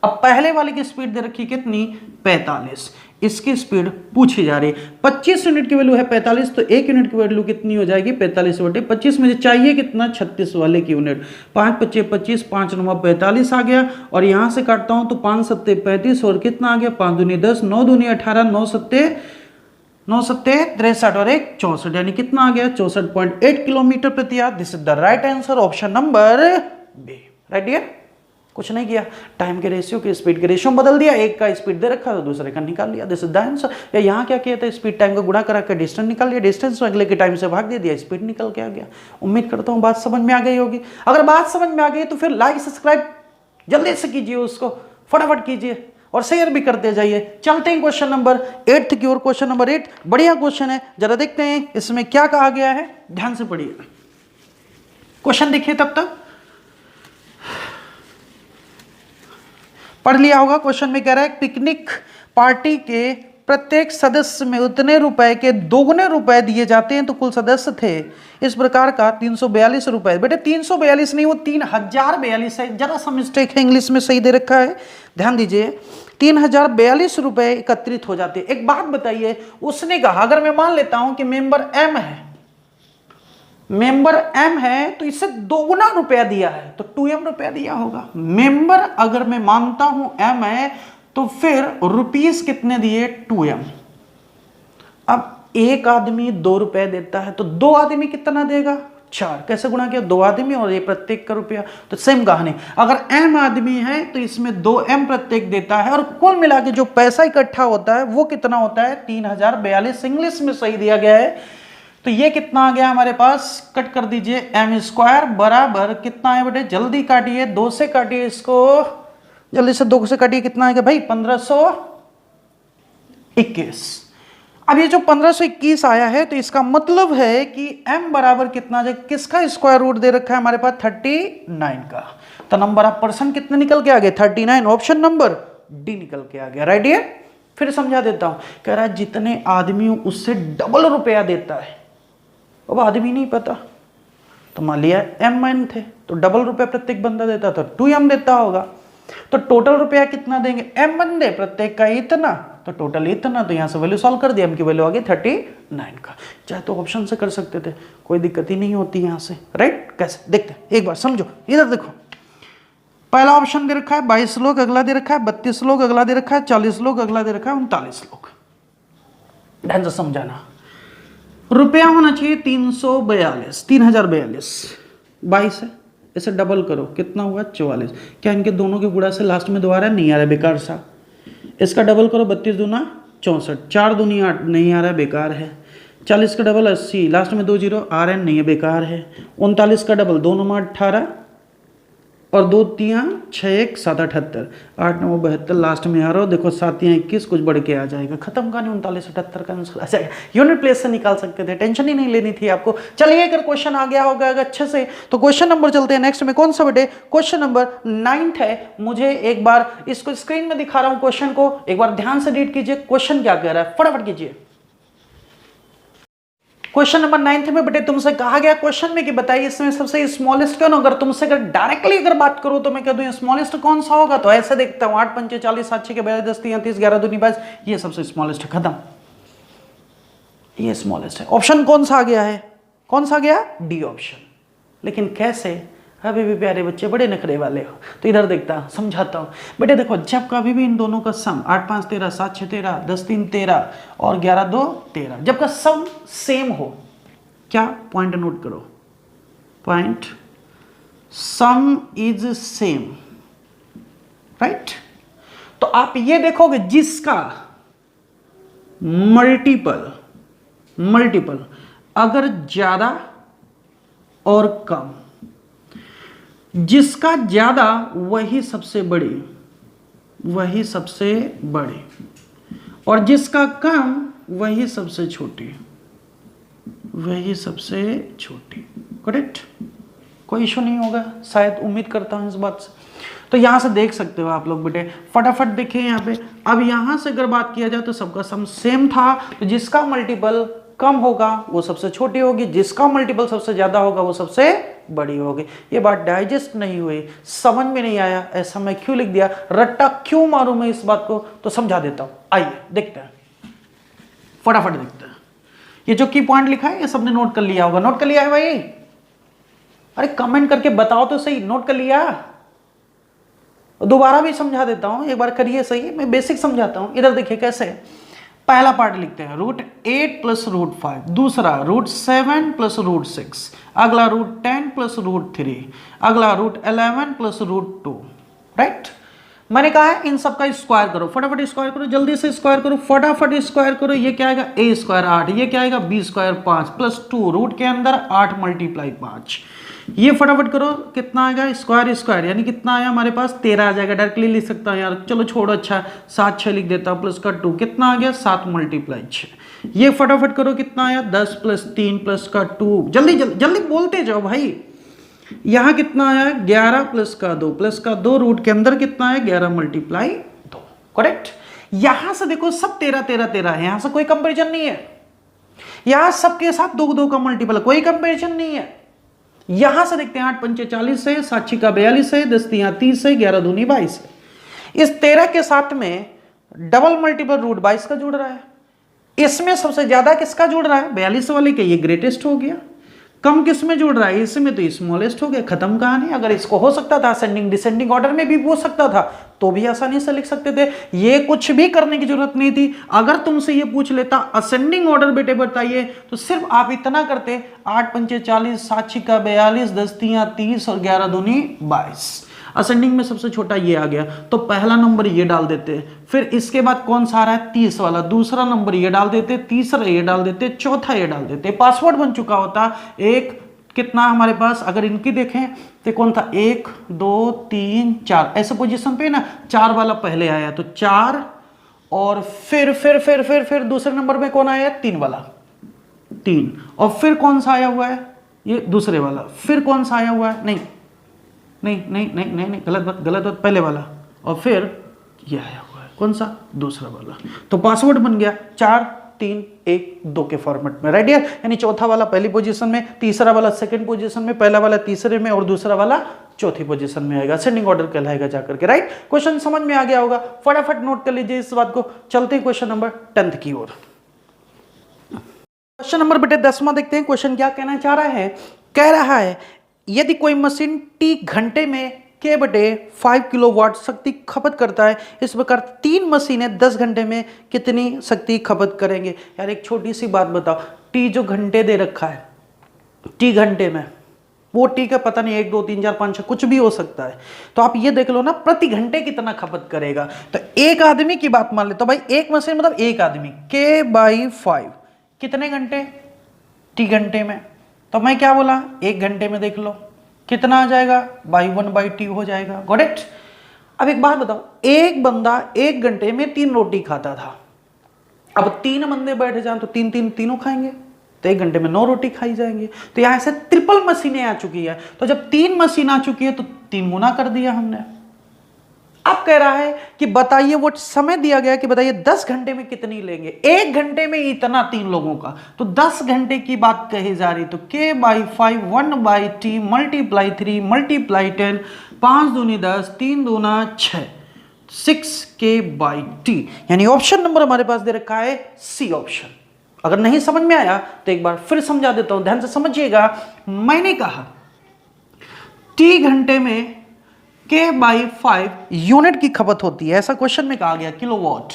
अब पहले वाले की स्पीड दे रखी कितनी 45, इसकी स्पीड पूछी जा रही है। 25 यूनिट की वैल्यू है 45, तो 1 यूनिट की वैल्यू कितनी हो जाएगी 45/25 में चाहिए कितना 36 वाले की यूनिट। 5 × 5 = 25, 5 × 9 = 45 आ गया, और यहां से काटता हूं तो 5 × 7 = 35 और कितना आ गया 5 दूनी 10, 9 दूनी 18, 9 × 7 9 सत्ते 63 और 1 64, यानी कितना आ गया 64.8 किलोमीटर प्रति hour. This is the right answer, option number B. Right dear, कुछ नहीं किया, टाइम के रेशियो की स्पीड के रेशियो बदल दिया, एक का स्पीड दे रखा तो दूसरे का निकाल लिया। This is the answer. या यहाँ क्या किया था, स्पीड टाइम का गुणा करा कर डिस्टेंस निकाल लिया, डिस्टेंस अगले के टाइम से भाग दे दिया, स्पीड निकल के आ गया। उम्मीद करता हूँ बात समझ में आ गई होगी। अगर बात समझ में आ गई तो फिर लाइक सब्सक्राइब जल्दी से कीजिए, उसको फटाफट कीजिए और शेयर भी करते जाइए। चलते हैं क्वेश्चन नंबर 8 की ओर। क्वेश्चन नंबर 8 बढ़िया क्वेश्चन है, जरा देखते हैं इसमें क्या कहा गया है, ध्यान से पढ़िए। क्वेश्चन देखिए, तब तक पढ़ लिया होगा। क्वेश्चन में कह रहा है पिकनिक पार्टी के प्रत्येक सदस्य में उतने रुपए के दोगुने रुपए दिए जाते हैं तो कुल सदस्य थे इस प्रकार का 342 रुपए। बेटे 342 नहीं, वो 3042 है, जरा सा मिस्टेक है, इंग्लिश में सही दे रखा है, ध्यान दीजिए। 3042 रुपए एकत्रित हो जाते हैं। एक बात बताइए, उसने कहा अगर मैं मान लेता हूं कि मेंबर एम है, मेंबर एम है तो इससे दोगुना रुपया दिया है तो 2m रुपया दिया होगा। मेंबर अगर मैं मानता हूं एम है तो फिर रुपीस कितने दिए 2m। अब एक आदमी 2 रुपए देता है तो 2 आदमी कितना देगा 4। कैसे गुणा किया, 2 आदमी और ये प्रत्येक का रुपया। तो सेम कहानी, अगर m आदमी है तो इसमें 2m प्रत्येक देता है और कुल मिला के जो पैसा इकट्ठा होता है वो कितना होता है 3042। इंग्लिश में सही दिया गया है। तो ये कितना आ गया हमारे पास, कट कर दीजिए, एम स्क्वायर बराबर कितना है बेटे, जल्दी काटिए, 2 से काटिए इसको, जल्दी से 2 से काटिए, कितना आएगा भाई 1521। अब ये जो 1521 आया है तो इसका मतलब है कि m बराबर कितना आ जाएगा, किसका स्क्वायर रूट दे रखा है हमारे पास 39 का। तो नंबर ऑफ पर्सन कितने निकल के आ गए 39, ऑप्शन नंबर डी निकल के आ गया। राइट डियर, फिर समझा देता हूं। कह रहा है जितने आदमी उससे डबल रुपया देता है, अब आदमी नहीं पता तो मान लिया m थे तो डबल रुपया प्रत्येक बंदा देता तो 2m देता होगा। तो टोटल रुपया कितना देंगे, m बंदे प्रत्येक का इतना तो टोटल इतना। तो यहां से वैल्यू सॉल्व कर दिया, m की वैल्यू आ गई 39 का। चाहे तो ऑप्शन से कर सकते थे, कोई दिक्कत ही नहीं होती यहां से। राइट, कैसे देखते हैं एक बार समझो। इधर देखो, पहला ऑप्शन दे रखा है 22 लोग, अगला दे रखा है 32 लोग, अगला दे रखा है 40 लोग, अगला दे रखा है 39 लोग। ध्यान से समझाना, रुपया होना चाहिए 342, 3042, 22 है, इसे डबल करो कितना हुआ 44। क्या इनके दोनों के गुणा से लास्ट में दोबारा नहीं आ रहा है, बेकार सा। इसका डबल करो 32 दूना 64, 4 दूनी 8 नहीं आ रहा है, बेकार है। 40 का डबल 80, लास्ट में 2 जीरो आ रहे हैं, नहीं है, बेकार है। 39 का डबल 2 9 18 और 2 3 6 1 7 78, 8 9 72, लास्ट में आ रहा हो देखो 7 21, कुछ बढ़ के आ जाएगा, खत्म का नहीं 39 78 का आंसर आ जाएगा। यूनिट प्लेस से निकाल सकते थे, टेंशन ही नहीं लेनी थी आपको। चलिए अगर क्वेश्चन आ गया होगा अगर अच्छे से तो क्वेश्चन नंबर चलते हैं नेक्स्ट में। कौन सा बेटे, क्वेश्चन नंबर 9 है। मुझे एक बार इसको स्क्रीन में दिखा रहा हूं, क्वेश्चन को एक बार ध्यान से रीड कीजिए, क्वेश्चन क्या कह रहा है फटाफट कीजिए। क्वेश्चन नंबर 9 में बेटे तुमसे कहा गया क्वेश्चन में कि बताइए इसमें सबसे स्मॉलेस्ट कौन। अगर तुमसे अगर डायरेक्टली अगर बात करूं तो मैं कह दूं स्मॉलेस्ट कौन सा होगा, तो ऐसे देखता हूं 8 पंचे 40, 7 6 के 42 10 33 11 दूनी 22, ये सबसे स्मॉलेस्ट है, खत्म, ये स्मॉलेस्ट है। ऑप्शन कौन सा आ गया है, कौन सा आ गया, डी ऑप्शन। लेकिन कैसे, अभी भी प्यारे बच्चे बड़े नखरे वाले हो, तो इधर देखता समझाता हूँ बेटे। देखो जब कभी भी इन दोनों का सम 8 5 13 7 6 13 10 3 13 और 11 2 13, जब का सम सेम हो, क्या पॉइंट नोट करो, point some is same, right. तो आप ये देखोगे जिसका मल्टीपल अगर ज्यादा और कम, जिसका ज्यादा वही सबसे बड़ी, वही सबसे बड़ी, और जिसका कम वही सबसे छोटी, वही सबसे छोटी। करेक्ट, कोई इशू नहीं होगा शायद, उम्मीद करता हूं इस बात से। तो यहां से देख सकते हो आप लोग बेटे, फटाफट देखें यहां पे। अब यहां से अगर बात किया जाए तो सबका सम सेम था, तो जिसका मल्टीपल कम होगा वो सबसे छोटी होगी, जिसका मल्टीपल सबसे ज्यादा होगा वो सबसे बड़ी होगी। ये बात डाइजेस्ट नहीं हुई, समझ में नहीं आया, ऐसा मैं क्यों लिख दिया, रट्टा क्यों मारूं मैं इस बात को, तो समझा देता हूं। आइए देखते हैं, फटाफट देखते हैं। ये जो की पॉइंट लिखा है ये सबने नोट कर लिया होगा, नोट कर लिया है भाई, अरे कमेंट करके बताओ तो सही, नोट कर लिया। दोबारा भी समझा देता हूं, एक बार करिए सही, मैं बेसिक समझाता हूं। इधर देखिए कैसे, पहला पार्ट लिखते हैं √8 प्लस √5, दूसरा √7 प्लस √6, अगला √10 प्लस √3, अगला √11 प्लस √2, राइट। मैंने कहा है इन सब का स्क्वायर करो, फटाफट स्क्वायर करो, जल्दी से स्क्वायर करो, फटाफट स्क्वायर करो। ये क्या आएगा a स्क्वायर 8, ये क्या आएगा b स्क्वायर 5 प्लस 2 रूट के अंदर 8 मल्टीप्लाई 5। ये फटाफट करो, कितना आएगा स्क्वायर स्क्वायर यानी कितना आया हमारे पास 13 आ जाएगा। डायरेक्टली लिख सकता हूँ यार, चलो छोड़ो, अच्छा 7 6 लिख देता हूँ प्लस का 2, कितना आ गया 7 मल्टीप्लाई 6। ये फटाफट करो, कितना आया 10 प्लस 3 प्लस का 2, जल्दी जल्दी जल्दी बोलते जाओ भाई। यहां कितना आया 11 प्लस का 2 प्लस का 2 रूट के अंदर कितना है 11 मल्टीप्लाई 2, करेक्ट। यहां से देखो सब 13 13 13 है, यहां से कोई कंपैरिजन नहीं है, यहां सबके साथ 2 2 का मल्टीपल, कोई कंपैरिजन नहीं है। यहां से देखते हैं 8 पंचे 40 है, 7 6 का 42 है, 10 3 30 है, 11 दूनी 22 है। इस 13 के साथ में डबल मल्टीपल √22 का जुड़ रहा है। इसमें सबसे ज्यादा किसका जुड़ रहा है 42 वाले के, ये ग्रेटेस्ट हो गया। कम किस में जुड़ रहा है इसमें, तो स्मॉलेस्ट हो गया, खत्म कहानी। अगर इसको हो सकता था असेंडिंग डिसेंडिंग ऑर्डर में भी पूछ सकता था तो भी आसानी से लिख सकते थे, ये कुछ भी करने की जरूरत नहीं थी। अगर तुमसे ये पूछ लेता असेंडिंग ऑर्डर बेटे बताइए, तो सिर्फ आप इतना करते 8 पंचे 40, 7 6 का 42, 10 3 30 और 11 दूनी 22। असेंडिंग में सबसे छोटा ये आ गया, तो पहला नंबर ये डाल देते, फिर इसके बाद कौन सा आ रहा है 30 वाला, दूसरा नंबर ये डाल देते, तीसरा ये डाल देते, चौथा ये डाल देते। पासवर्ड बन चुका होता एक, कितना हमारे पास अगर इनकी देखें तो कौन था 1 2 3 4, ऐसे पोजीशन पे ना 4 वाला पहले आया तो 4, और फिर दूसरे नंबर में कौन आया 3 वाला 3, और फिर कौन सा आया हुआ है ये दूसरे वाला, फिर कौन सा आया हुआ है नहीं नहीं नहीं नहीं नहीं, नहीं गलत बात, पहले वाला, और फिर ये आया हुआ है कौन सा दूसरा वाला। तो पासवर्ड बन गया 4 3 1 2 के फॉर्मेट में, राइट यार। यानी चौथा वाला पहली पोजीशन में, तीसरा वाला सेकंड पोजीशन में, पहला वाला तीसरे में और दूसरा वाला चौथी पोजीशन में आएगा, असेंडिंग ऑर्डर कहलाएगा जाकर के, राइट। क्वेश्चन समझ में आ गया होगा, फटाफट नोट कर लीजिए इस बात को। चलते हैं क्वेश्चन नंबर 10 की ओर। क्वेश्चन नंबर बेटे 10वां देखते हैं, क्वेश्चन क्या कहना चाह रहा है। कह रहा है यदि कोई मशीन T घंटे में के बटे 5 किलोवाट शक्ति खपत करता है, इस प्रकार 3 मशीनें 10 घंटे में कितनी शक्ति खपत करेंगे। यार एक छोटी सी बात बताओ, T जो घंटे दे रखा है T घंटे में, वो T का पता नहीं 1 2 3 4 5 6 कुछ भी हो सकता है, तो आप ये देख लो ना प्रति घंटे कितना खपत करेगा। तो एक आदमी की बात मान ले, तो भाई एक मशीन मतलब एक आदमी, K/5 कितने घंटे T घंटे में, तो मैं क्या बोला 1 घंटे में देख लो कितना आ जाएगा /1/T हो जाएगा, गॉट इट। अब एक बात बताओ, एक बंदा 1 घंटे में 3 रोटी खाता था, अब 3 बंदे बैठ जाएं तो तीनों खाएंगे, तो 1 घंटे में 9 रोटी खाई जाएंगे। तो यहां से ट्रिपल मशीनें आ चुकी है, तो जब 3 मशीन आ चुकी है तो 3 गुना कर दिया हमने। अब कह रहा है कि बताइए, वो समय दिया गया कि बताइए 10 घंटे में कितनी लेंगे, 1 घंटे में इतना 3 लोगों का, तो 10 घंटे की बात कही जा रही, तो K/5 1/T मल्टीप्लाई 3 मल्टीप्लाई 10, 5 दूनी 10 3 दूना 6, 6K/T। यानी ऑप्शन नंबर हमारे पास दे रखा है सी ऑप्शन। अगर नहीं समझ में आया तो एक बार फिर समझा देता हूं, ध्यान से समझिएगा। मैंने कहा T घंटे में K/5 यूनिट की खपत होती है, ऐसा क्वेश्चन में कहा गया किलोवाट,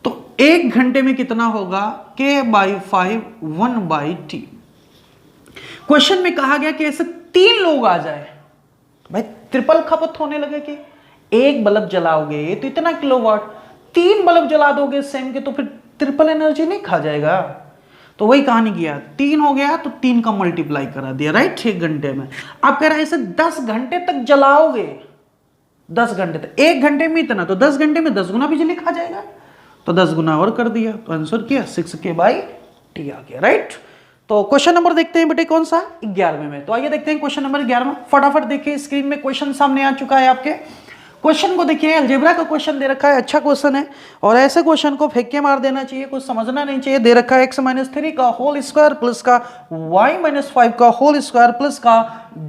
तो 1 घंटे में कितना होगा K/5 1/T। क्वेश्चन में कहा गया कि ऐसे 3 लोग आ जाए, भाई ट्रिपल खपत होने लगे कि 1 बल्ब जलाओगे तो इतना किलोवाट, 3 बल्ब जला दोगे सेम के तो फिर ट्रिपल एनर्जी नहीं खा जाएगा। तो वही कहानी किया, 3 हो गया तो 3 का मल्टीप्लाई करा दिया, राइट 1 घंटे में। आप कह रहे हैं इसे 10 घंटे तक जलाओगे, 10 घंटे तक, 1 घंटे में इतना, तो 10 घंटे में 10 गुना बिजली खा जाएगा, तो 10 गुना और कर दिया, तो आंसर किया 6K/T आ गया, राइट। तो क्वेश्चन नंबर देखते हैं बेटे कौन सा 11वें में। तो आइए देखते हैं क्वेश्चन नंबर 11वां, फटाफट देखिए स्क्रीन में क्वेश्चन सामने आ चुका है आपके। क्वेश्चन को देखिए, अलजेब्रा का क्वेश्चन दे रखा है, अच्छा क्वेश्चन है, और ऐसे क्वेश्चन को फेंक के मार देना चाहिए, कुछ समझना नहीं चाहिए। दे रखा है x-3 का होल स्क्वायर प्लस का y-5 का होल स्क्वायर प्लस का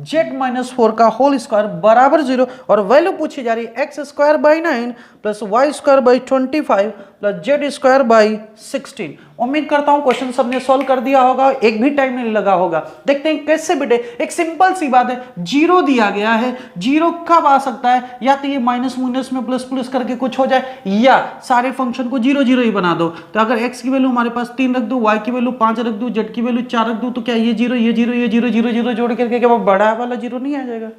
जेड माइनस 4 का होल स्क्वायर बराबर 0 और वैल्यू पूछी जा रही है x square by 9 plus y square by 25 plus z square by 16। उम्मीद करता हूं क्वेश्चन सबने सॉल्व कर दिया होगा, एक भी टाइम नहीं लगा होगा। देखते हैं कैसे बेटे। एक सिंपल सी बात है, जीरो दिया गया है, जीरो कब आ सकता है? या तो ये माइनस माइनस में प्लस प्लस करके कुछ हो जाए, या सारे फंक्शन को जीरो जीरो ही बना दो। तो अगर एक्स की वैल्यू हमारे पास 3 रख दो, वाई की वैल्यू 5 रख दो, जेड की वैल्यू 4 रख दो, तो क्या ये जीरो ये जीरो ये जीरो जीरो जीरो जोड़ करके क्या बड़ा वाला जीरो नहीं आ जाएगा?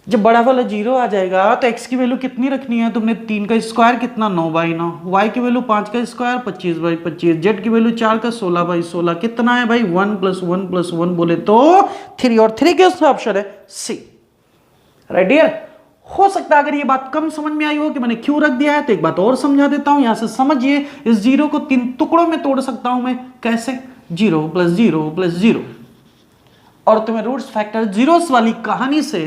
जब बड़ा वाला जीरो आ जाएगा तो x की वैल्यू कितनी रखनी है तुमने? 3 का स्क्वायर कितना? 9/9। y की वैल्यू 5 का स्क्वायर 25/25। z की वैल्यू 4 का 16/16 कितना है भाई? 1 + 1 + 1 बोले तो 3 और 3 के ऑप्शन है सी। Right dear. हो सकता है अगर ये बात कम समझ में आई हो कि मैंने क्यों रख दिया है, तो एक बात और समझा देता हूं। यहां से समझिए, इस जीरो को 3 टुकड़ों में तोड़ सकता हूं मैं। कैसे? 0 + 0 + 0। और तुम्हें रूट्स फैक्टर जीरोस वाली कहानी से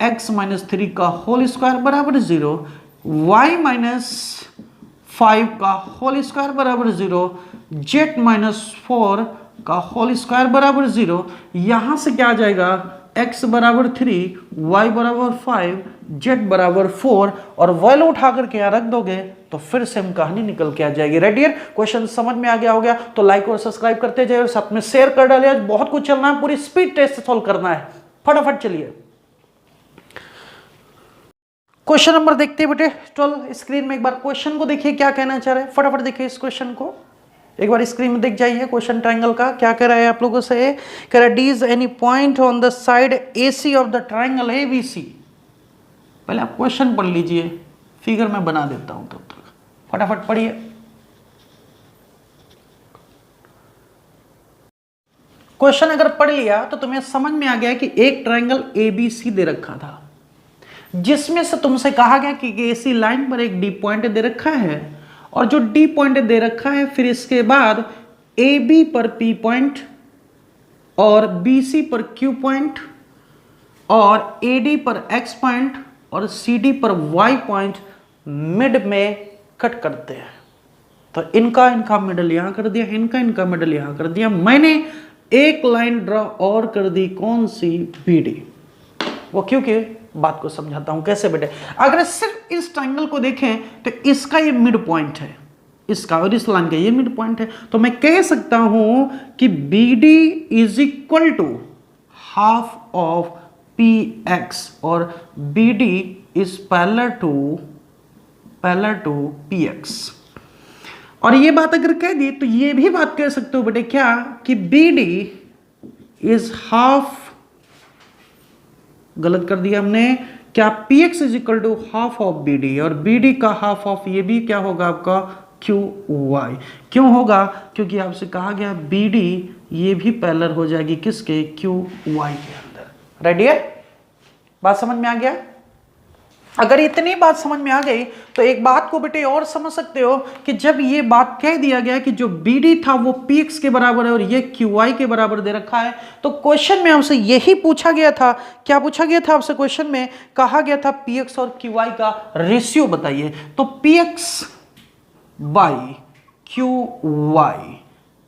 x - 3 का होल स्क्वायर बराबर 0, y - 5 का होल स्क्वायर बराबर 0, z - 4 का होल स्क्वायर बराबर 0। यहां से क्या आ जाएगा? x बराबर 3, y बराबर 5, z बराबर 4 और वैल्यू उठा करके यहां रख दोगे तो फिर सेम कहानी निकल के आ जाएगी। रेडी है? क्वेश्चन समझ में आ गया हो गया तो लाइक और सब्सक्राइब करते जाइए और साथ में शेयर कर डालिए। आज बहुत कुछ चलना है, पूरी स्पीड टेस्ट सॉल्व करना है। फटाफट चलिए क्वेश्चन नंबर देखते हैं बेटे 12। स्क्रीन में एक बार क्वेश्चन को देखिए क्या कहना चाह रहा है। फटाफट देखिए इस क्वेश्चन को, एक बार स्क्रीन में देख जाइए। क्वेश्चन ट्रायंगल का क्या कह रहा है आप लोगों से? कह रहा है D is any point on the side AC of the triangle ABC। पहले आप क्वेश्चन पढ़ लीजिए, फिगर मैं बना देता हूं तब तक। फटाफट पढ़िए। क्वेश्चन अगर पढ़ लिया तो तुम्हें समझ में आ गया कि एक ट्रायंगल ABC दे रखा था, जिसमें से तुमसे कहा गया कि AC लाइन पर एक डी पॉइंट दे रखा है, और जो डी पॉइंट दे रखा है फिर इसके बाद AB पर P पॉइंट और BC पर Q पॉइंट और AD पर X पॉइंट और CD पर Y पॉइंट मिड में कट करते हैं। तो इनका मिडल यहां कर दिया, इनका मिडल यहां कर दिया। मैंने एक लाइन ड्रॉ और कर दी, कौन सी? BD। वो क्योंकि बात को समझाता हूं कैसे बेटे। अगर सिर्फ इस ट्रायंगल को देखें तो इसका ये मिड पॉइंट है, इसका और इस लाइन का ये मिड पॉइंट है, तो मैं कह सकता हूं कि BD is equal to half of PX और BD is parallel to PX। और ये बात अगर कह दी तो ये भी बात कह सकते हो बेटे क्या कि BD इज हाफ, गलत कर दिया हमने, क्या PX is equal to half of BD और BD का हाफ ऑफ ये भी क्या होगा आपका QY। क्यों होगा? क्योंकि आपसे कहा गया BD ये भी पैरेलल हो जाएगी किसके? QY के अंदर। रेडी है? बात समझ में आ गया? अगर इतनी बात समझ में आ गई तो एक बात को बेटे और समझ सकते हो कि जब ये बात कह दिया गया कि जो BD था वो PX के बराबर है और ये QY के बराबर दे रखा है, तो क्वेश्चन में हमसे यही पूछा गया था। क्या पूछा गया था आपसे? क्वेश्चन में कहा गया था PX और QY का रेशियो बताइए। तो PX बाई QY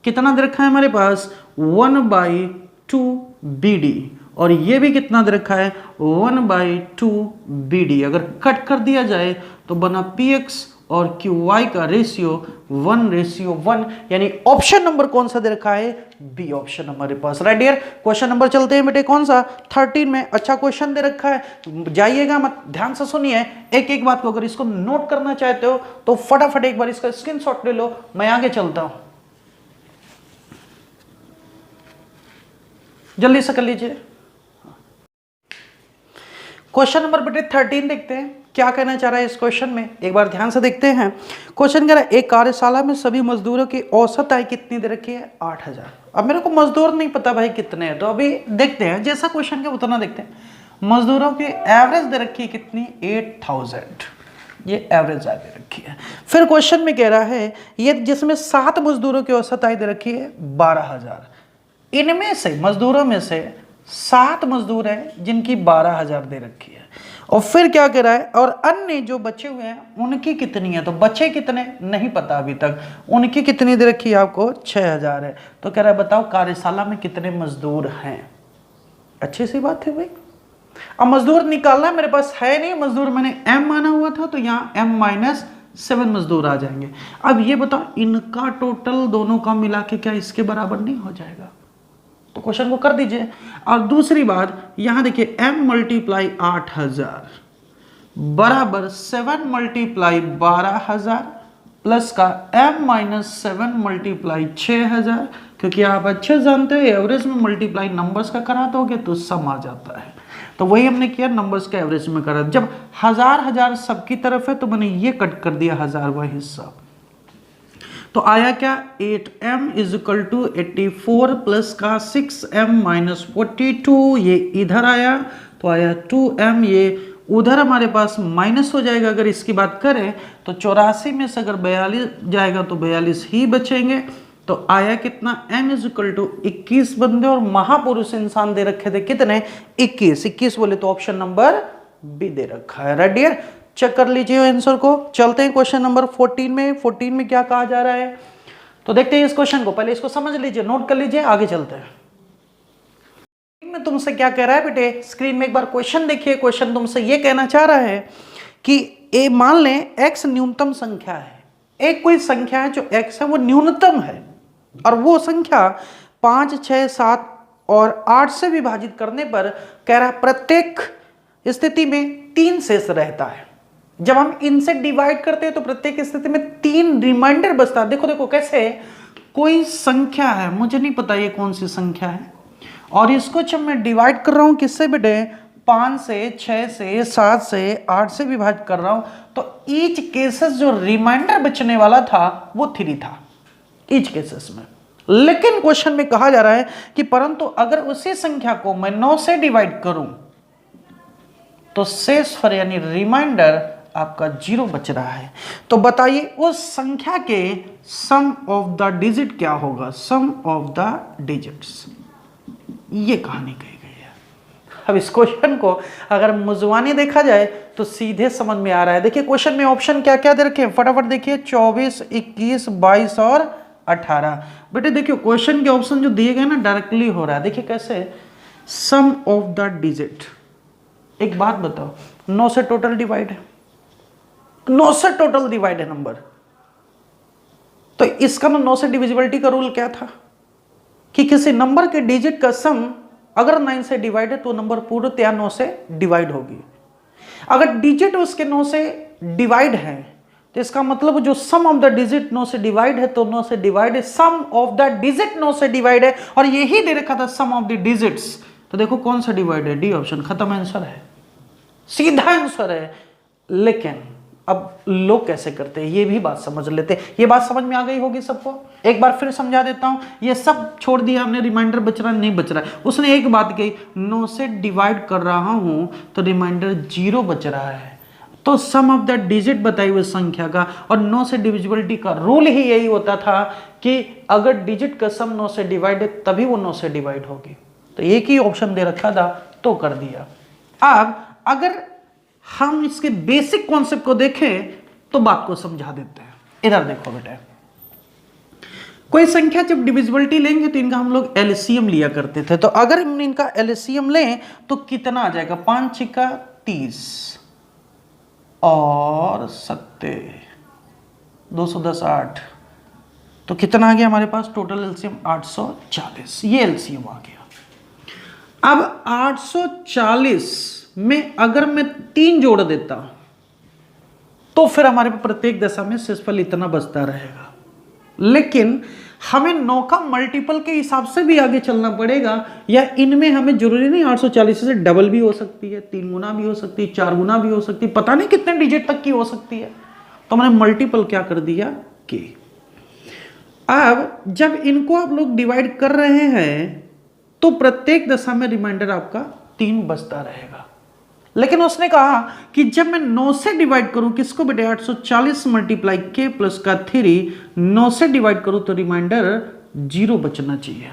कितना दे रखा है हमारे पास? 1/2 BD और ये भी कितना दे रखा है? 1/2 BD। अगर कट कर दिया जाए तो बना PX और QY का रेशियो 1:1, यानी ऑप्शन नंबर कौन सा दे रखा है? बी ऑप्शन हमारे पास। Right dear. क्वेश्चन नंबर चलते हैं बेटे, कौन सा? 13 में। अच्छा क्वेश्चन दे रखा है, जाइएगा मत, ध्यान से सुनिए एक एक बात को। अगर इसको नोट करना चाहते हो तो फटाफट एक बार इसका स्क्रीनशॉट ले लो, मैं आगे चलता हूं, जल्दी से कर लीजिए। क्वेश्चन नंबर बेटे 13 देखते हैं क्या कहना चाह रहा है इस क्वेश्चन में, एक बार ध्यान से देखते हैं। क्वेश्चन कह रहा है एक कार्यशाला में सभी मजदूरों की औसत आय कितनी दे रखी है? 8000। अब मेरे को मजदूर नहीं पता भाई कितने हैं, तो अभी देखते हैं, जैसा क्वेश्चन के उतना देखते हैं। मजदूरों की एवरेज दे रखी है कितनी? 8000, ये एवरेज आय दे रखी है। फिर क्वेश्चन में कह रहा है ये जिसमें 7 मजदूरों की औसत आय दे रखी है 12000। इनमें से मजदूरों में से 7 मजदूर हैं जिनकी 12000 दे रखी है। और फिर क्या कह रहा है, और अन्य जो बचे हुए हैं उनकी कितनी है? तो बचे कितने नहीं पता अभी तक, उनकी कितनी दे रखी है आपको? 6000 है। तो कह रहा है बताओ कार्यशाला में कितने मजदूर हैं? अच्छी सी बात है भाई। अब मजदूर निकालना है, मेरे पास है नहीं मजदूर, मैंने m माना हुआ था तो यहाँ m-7 मजदूर आ जाएंगे। अब ये बताओ इनका टोटल दोनों का मिला के क्या इसके बराबर नहीं हो जाएगा? तो क्वेश्चन को कर दीजिए। और दूसरी बात यहाँ देखिए m मल्टीप्लाई 8000 बराबर 7 मल्टीप्लाई 12000 प्लस का m-7 मल्टीप्लाई 6000, क्योंकि आप अच्छे जानते हैं एवरेज में मल्टीप्लाई नंबर्स का करा दोगे तो सम आ जाता है। तो वही हमने किया, नंबर्स का एवरेज में करा। जब हजार सबकी तरफ है तो मैंने ये कट कर दिया 1000 वह हिस्सा, तो आया क्या 8m is equal to 84 plus का 6m-42, ये इधर आया तो आया 2m, ये उधर हमारे पास माइनस हो जाएगा। अगर इसकी बात करें तो 84 में से अगर 42 जाएगा तो 42 ही बचेंगे। तो आया कितना m इज इक्वल टू 21 बंदे, और महापुरुष इंसान दे रखे थे कितने 21 बोले तो ऑप्शन नंबर बी दे रखा है। राइट डियर, चेक कर लीजिए आंसर को। चलते हैं क्वेश्चन नंबर 14 में। 14 में क्या कहा जा रहा है तो देखते हैं इस क्वेश्चन को, पहले इसको समझ लीजिए, नोट कर लीजिए, आगे चलते हैं। में तुमसे क्या कह रहा है बेटे, स्क्रीन में एक बार क्वेश्चन देखिए। क्वेश्चन तुमसे ये कहना चाह रहा है कि ए मान लें x न्यूनतम संख्या है, एक कोई संख्या है जो x है वो न्यूनतम है, और वो संख्या 5, 6, 7 और 8 से विभाजित करने पर कह रहा है प्रत्येक स्थिति में 3 शेष रहता है। जब हम इनसे डिवाइड करते हैं तो प्रत्येक स्थिति में 3 रिमाइंडर बचता है। देखो देखो कैसे, कोई संख्या है, मुझे नहीं पता ये कौन सी संख्या है, और इसको जब मैं डिवाइड कर रहा हूं किससे बेटे, 5 से, 6 से, 7 से, 8 से विभाजित कर रहा हूं, तो ईच केसेस जो रिमाइंडर बचने वाला था वो 3 था ईच केसेस में। लेकिन क्वेश्चन में कहा जा रहा है कि परंतु अगर उसी संख्या को मैं 9 से डिवाइड करूं तो शेष फर यानी रिमाइंडर आपका 0 बच रहा है। तो बताइए उस संख्या के सम ऑफ द डिजिट क्या होगा, सम ऑफ द डिजिट्स, ये कहानी कही गई है। अब इस क्वेश्चन को अगर मुजवानी देखा जाए तो सीधे समझ में आ रहा है। देखिए क्वेश्चन में ऑप्शन क्या क्या दे रखे हैं, फटाफट देखिए, 24, 21, 22 और 18। बेटे देखिए क्वेश्चन के ऑप्शन जो दिए गए ना डायरेक्टली हो रहा है। देखिए कैसे, सम ऑफ द डिजिट। एक बात बताओ, 9 से टोटल डिवाइड है, 9 से टोटल डिवाइड है नंबर, तो इसका 9 से डिविजिबिलिटी का रूल क्या था कि किसी नंबर के डिजिट का सम अगर 9 से डिवाइड है तो नंबर पूर्णतया 9 से डिवाइड होगी। अगर डिजिट उसके 9 से डिवाइड है तो इसका मतलब जो सम ऑफ द डिजिट 9 से डिवाइड है तो 9 से डिवाइड है, सम ऑफ द डिजिट 9 से डिवाइड है, और यही दे रखा था सम ऑफ द डिजिट्स। तो देखो कौन सा डिवाइड है, डी ऑप्शन, खत्म आंसर है, सीधा आंसर है। लेकिन अब लोग कैसे करते हैं ये भी बात समझ लेते हैं। ये बात समझ में आ गई होगी सबको, एक बार फिर समझा देता हूं। ये सब छोड़ दिया हमने, रिमाइंडर बच रहा नहीं बच रहा है। उसने एक बात कही, 9 से डिवाइड कर रहा हूं तो रिमाइंडर 0 बच रहा है, तो सम ऑफ द डिजिट बताई हुई संख्या का, और 9 से डिविजिबिलिटी का रूल ही यही होता था कि अगर डिजिट का सम 9 से डिवाइड है तभी वो 9 से डिवाइड होगी। तो एक ही ऑप्शन दे रखा था तो कर दिया। अब अगर हम इसके बेसिक कॉन्सेप्ट को देखें तो बात को समझा देते हैं। इधर देखो बेटा, कोई संख्या जब डिविजिबिलिटी लेंगे तो इनका हम लोग एलसीएम लिया करते थे। तो अगर हम इनका एलसीएम लें तो कितना आ जाएगा, 5 छिका 30 और 7 210 8, तो कितना आ गया हमारे पास टोटल एलसीएम 840। ये एलसीएम आ गया। अब 840 में अगर मैं 3 जोड़ देता तो फिर हमारे पास प्रत्येक दशा में शेषफल इतना बचता रहेगा। लेकिन हमें 9 का मल्टीपल के हिसाब से भी आगे चलना पड़ेगा, या इनमें हमें जरूरी नहीं 840 से डबल भी हो सकती है, 3 गुना भी हो सकती है, 4 गुना भी हो सकती है, पता नहीं कितने डिजिट तक की हो सकती है। तो मैंने मल्टीपल क्या कर दिया के। अब जब इनको आप लोग डिवाइड कर रहे हैं तो प्रत्येक दशा में रिमाइंडर आपका 3 बचता रहेगा। लेकिन उसने कहा कि जब मैं 9 से डिवाइड करूं किसको बेटे, 840 मल्टीप्लाई के प्लस का 3, 9 से डिवाइड करूं तो रिमाइंडर 0 बचना चाहिए।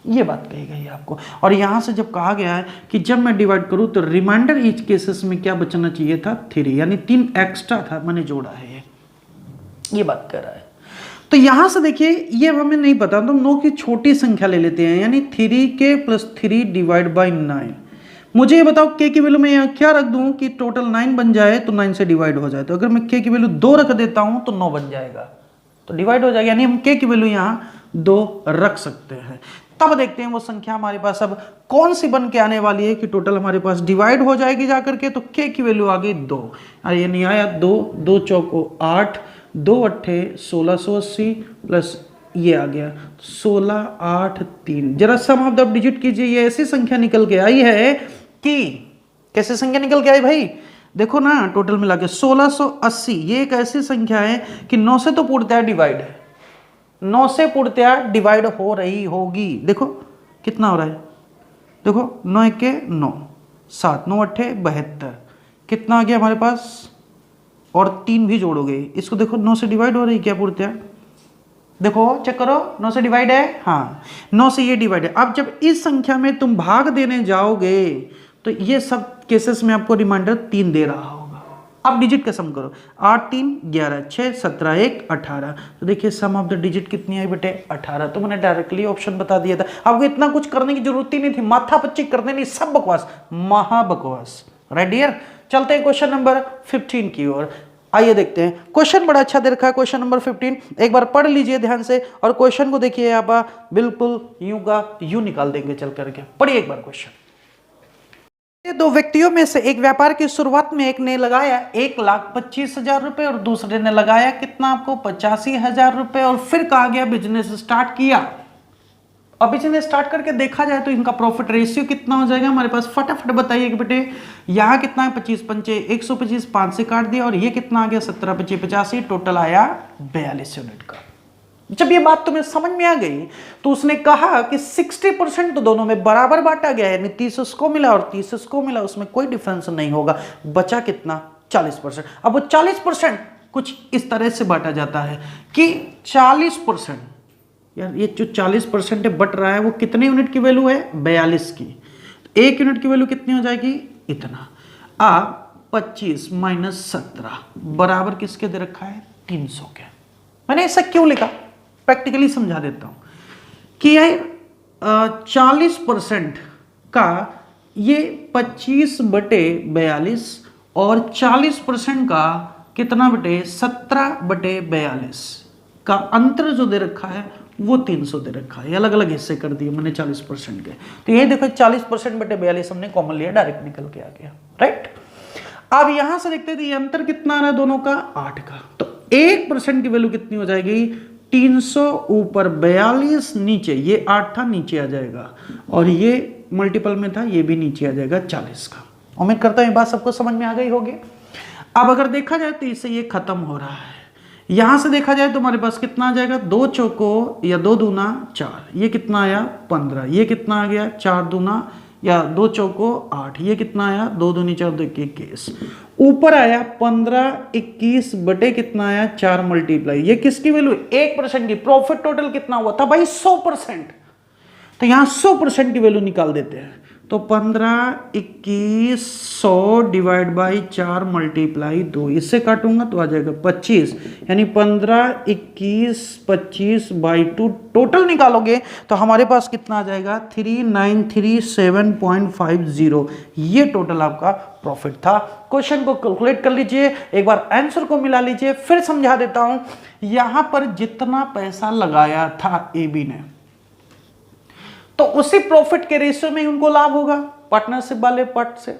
ये बात कही गई है आपको। और यहां से जब कहा गया है कि जब मैं डिवाइड करूं तो रिमाइंडर ईच केसेस में क्या बचना चाहिए था, 3, यानी 3 एक्स्ट्रा था, मैंने जोड़ा है ये बात कर रहा है। तो यहां से देखिए ये हमें नहीं पता तो हम 9 की छोटी संख्या ले लेते हैं, यानी 3k + 3 डिवाइड बाई 9। मुझे ये बताओ k की वैल्यू मैं यहाँ क्या रख दूं कि टोटल 9 बन जाए तो 9 से डिवाइड हो जाए। तो अगर मैं k की वैल्यू 2 रख देता हूं तो 9 बन जाएगा, तो डिवाइड हो जाएगा, यानी हम k की वैल्यू यहाँ 2 रख सकते हैं। तब देखते हैं वो संख्या हमारे पास अब कौन सी बन के आने वाली है कि टोटल हमारे पास डिवाइड हो जाएगी जाकर के। तो k की वैल्यू आ गई 2, ये नहीं आया 2, 2 चौको 8, 2 अट्ठे 1680 प्लस ये आ गया 16, 8, 3। जरा सम ऑफ द डिजिट कीजिए, ये ऐसी संख्या निकल के आई है कि कैसे संख्या निकल के आई भाई, देखो ना टोटल मिला के 1680। ये एक ऐसी संख्या है कि 9 से तो पूर्णतया डिवाइड है, 9 से पूर्णतया डिवाइड हो रही होगी। देखो कितना हो रहा है, देखो 9 के 9, 7, 9 अट्ठे 72, कितना आ गया हमारे पास, और 3 भी जोड़ोगे इसको, देखो 9 से डिवाइड हो रही क्या पूर्णतया, देखो चेक करो 9 से डिवाइड है, हाँ 9 से ये डिवाइड है। अब जब इस संख्या में तुम भाग देने जाओगे तो ये सब केसेस में आपको रिमाइंडर 3 दे रहा होगा। अब डिजिट का सम करो, 8, 3, 11, 6, 17, 1, 18। तो देखिए सम ऑफ द डिजिट कितनी आई बेटे 18। तो मैंने डायरेक्टली ऑप्शन बता दिया था, आपको इतना कुछ करने की जरूरत ही नहीं थी, माथा पच्ची करने नहीं, सब बकवास, महा बकवास। राइट डियर, चलते हैं क्वेश्चन नंबर 15 की ओर। आइए देखते हैं, क्वेश्चन बड़ा अच्छा दे रखा है, क्वेश्चन नंबर 15 एक बार पढ़ लीजिए ध्यान से, और क्वेश्चन को देखिए आप बिल्कुल यूं का यूं निकाल देंगे चल करके। पढ़िए एक बार क्वेश्चन। दो व्यक्तियों में से एक व्यापार की शुरुआत में एक ने लगाया 1,25,000 रुपए और दूसरे ने लगाया कितना आपको 85,000 रुपए, और फिर कहा गया बिजनेस स्टार्ट किया। अब बिजनेस स्टार्ट करके देखा जाए तो इनका प्रॉफिट रेशियो कितना हो जाएगा हमारे पास, फटाफट बताइए कि बेटे यहाँ कितना है 25 पंचे 125, 5 से काट दिया, और ये कितना आ गया 17 25 85, टोटल आया 42 यूनिट का। जब ये बात तुम्हें समझ में आ गई तो उसने कहा कि 60% तो दोनों में बराबर बांटा गया है, 30 उसको मिला और 30 उसको मिला, उसमें कोई डिफरेंस नहीं होगा, बचा कितना 40%। अब वो 40% कुछ इस तरह से बांटा जाता है कि 40%, यार ये जो 40% है बट रहा है वो कितने यूनिट की वैल्यू है 42 की, तो 1 यूनिट की वैल्यू कितनी हो जाएगी इतना। अब 25 माइनस 17 बराबर किसके दे रखा है 300 के। मैंने ऐसा क्यों लिखा प्रैक्टिकली समझा देता हूं कि यार 40% का ये 25/42 और 40% का कितना बटे 17/42 का अंतर जो दे रखा है वो 300 दे रखा है, अलग अलग हिस्से कर दिए मैंने 40% के। तो ये देखो 40%/42 हमने कॉमन लिया, डायरेक्ट निकल के आ गया। राइट, अब यहां से देखते थे ये अंतर कितना आ रहा है दोनों का 8 का, तो 1% की वैल्यू कितनी हो जाएगी 300 ऊपर 42 नीचे, ये 8 था नीचे आ जाएगा, और ये मल्टीपल में था ये भी नीचे आ जाएगा 40 का। उम्मीद करता हूं ये बात सबको समझ में आ गई होगी। अब अगर देखा जाए तो इससे ये खत्म हो रहा है, यहां से देखा जाए तो हमारे पास कितना आ जाएगा 2 चौको या 2 दूना 4, ये कितना आया 15, ये कितना आ गया 4 दूना या 2 चौको 8, ये कितना आया 2 दूनी 4 2 21, ऊपर आया 15 21 बटे कितना आया 4 मल्टीप्लाई, ये किसकी वैल्यू 1% की। प्रॉफिट टोटल कितना हुआ था भाई 100%, तो यहां 100% की वैल्यू निकाल देते हैं। तो 15 21 100 डिवाइड बाई 4 मल्टीप्लाई 2, इससे काटूंगा तो आ जाएगा 25, यानी 15 21 25 बाई 2 टोटल निकालोगे तो हमारे पास कितना आ जाएगा 3937.50। ये टोटल आपका प्रॉफिट था। क्वेश्चन को कैलकुलेट कर लीजिए, एक बार आंसर को मिला लीजिए, फिर समझा देता हूं। यहां पर जितना पैसा लगाया था ए बी ने, तो उसी प्रॉफिट के रेशियो में उनको लाभ होगा पार्टनरशिप वाले पार्ट से,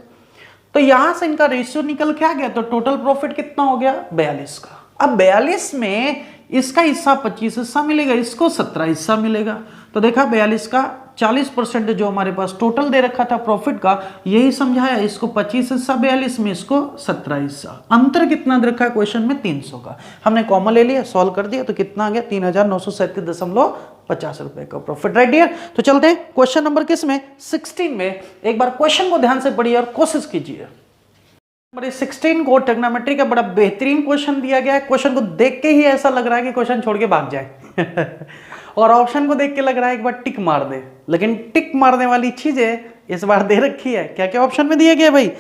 तो यहां से इनका रेशियो निकल के आ गया, तो टोटल प्रॉफिट कितना हो गया 42 का। अब 42 में इसका हिस्सा 25 हिस्सा मिलेगा, इसको 17 हिस्सा मिलेगा, तो देखा 42 का 40% जो हमारे पास टोटल दे रखा था प्रॉफिट का, यही समझाया, इसको 25 हिस्सा 42 में, इसको 17 हिस्सा। अंतर कितना दे रखा है क्वेश्चन में 300 का, हमने कॉमन ले लिया, सॉल्व कर दिया, तो कितना आ गया 3937.50 रुपए का प्रॉफिट। राइट डियर, तो चलते हैं क्वेश्चन नंबर किस में 16 में। एक बार क्वेश्चन को ध्यान से पढ़िए और कोशिश कीजिए। नंबर 16 को ट्रिग्नोमेट्री का बड़ा बेहतरीन क्वेश्चन दिया गया है। क्वेश्चन को देख के ही ऐसा लग रहा है कि क्वेश्चन छोड़ के भाग जाए और ऑप्शन को देख के लग रहा है एक बार टिक मार दे, लेकिन टिक मारने वाली चीजें इस बार दे रखी है। क्या क्या ऑप्शन में दिया गया भाई,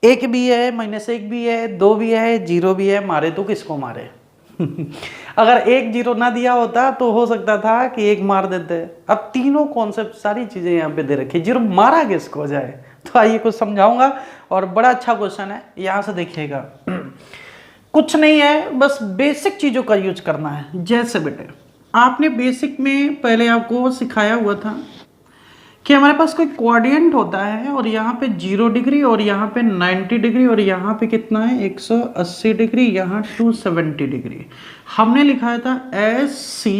1 भी है, -1 भी है, 2 भी है, 0 भी है, मारे तो किसको मारे अगर एक जीरो ना दिया होता तो हो सकता था कि एक मार देते। अब तीनों कॉन्सेप्ट सारी चीजें यहाँ पे दे रखी, जीरो मारा किसको जाए। तो आइए कुछ समझाऊंगा और बड़ा अच्छा क्वेश्चन है, यहाँ से देखिएगा। कुछ नहीं है, बस बेसिक चीजों का यूज करना है। जैसे बेटे आपने बेसिक में पहले आपको सिखाया हुआ था कि हमारे पास कोई क्वाड्रेंट होता है और यहाँ पे 0 डिग्री और यहाँ पे 90 डिग्री और यहाँ पे कितना है 180 डिग्री, यहाँ 270 डिग्री। हमने लिखा था SC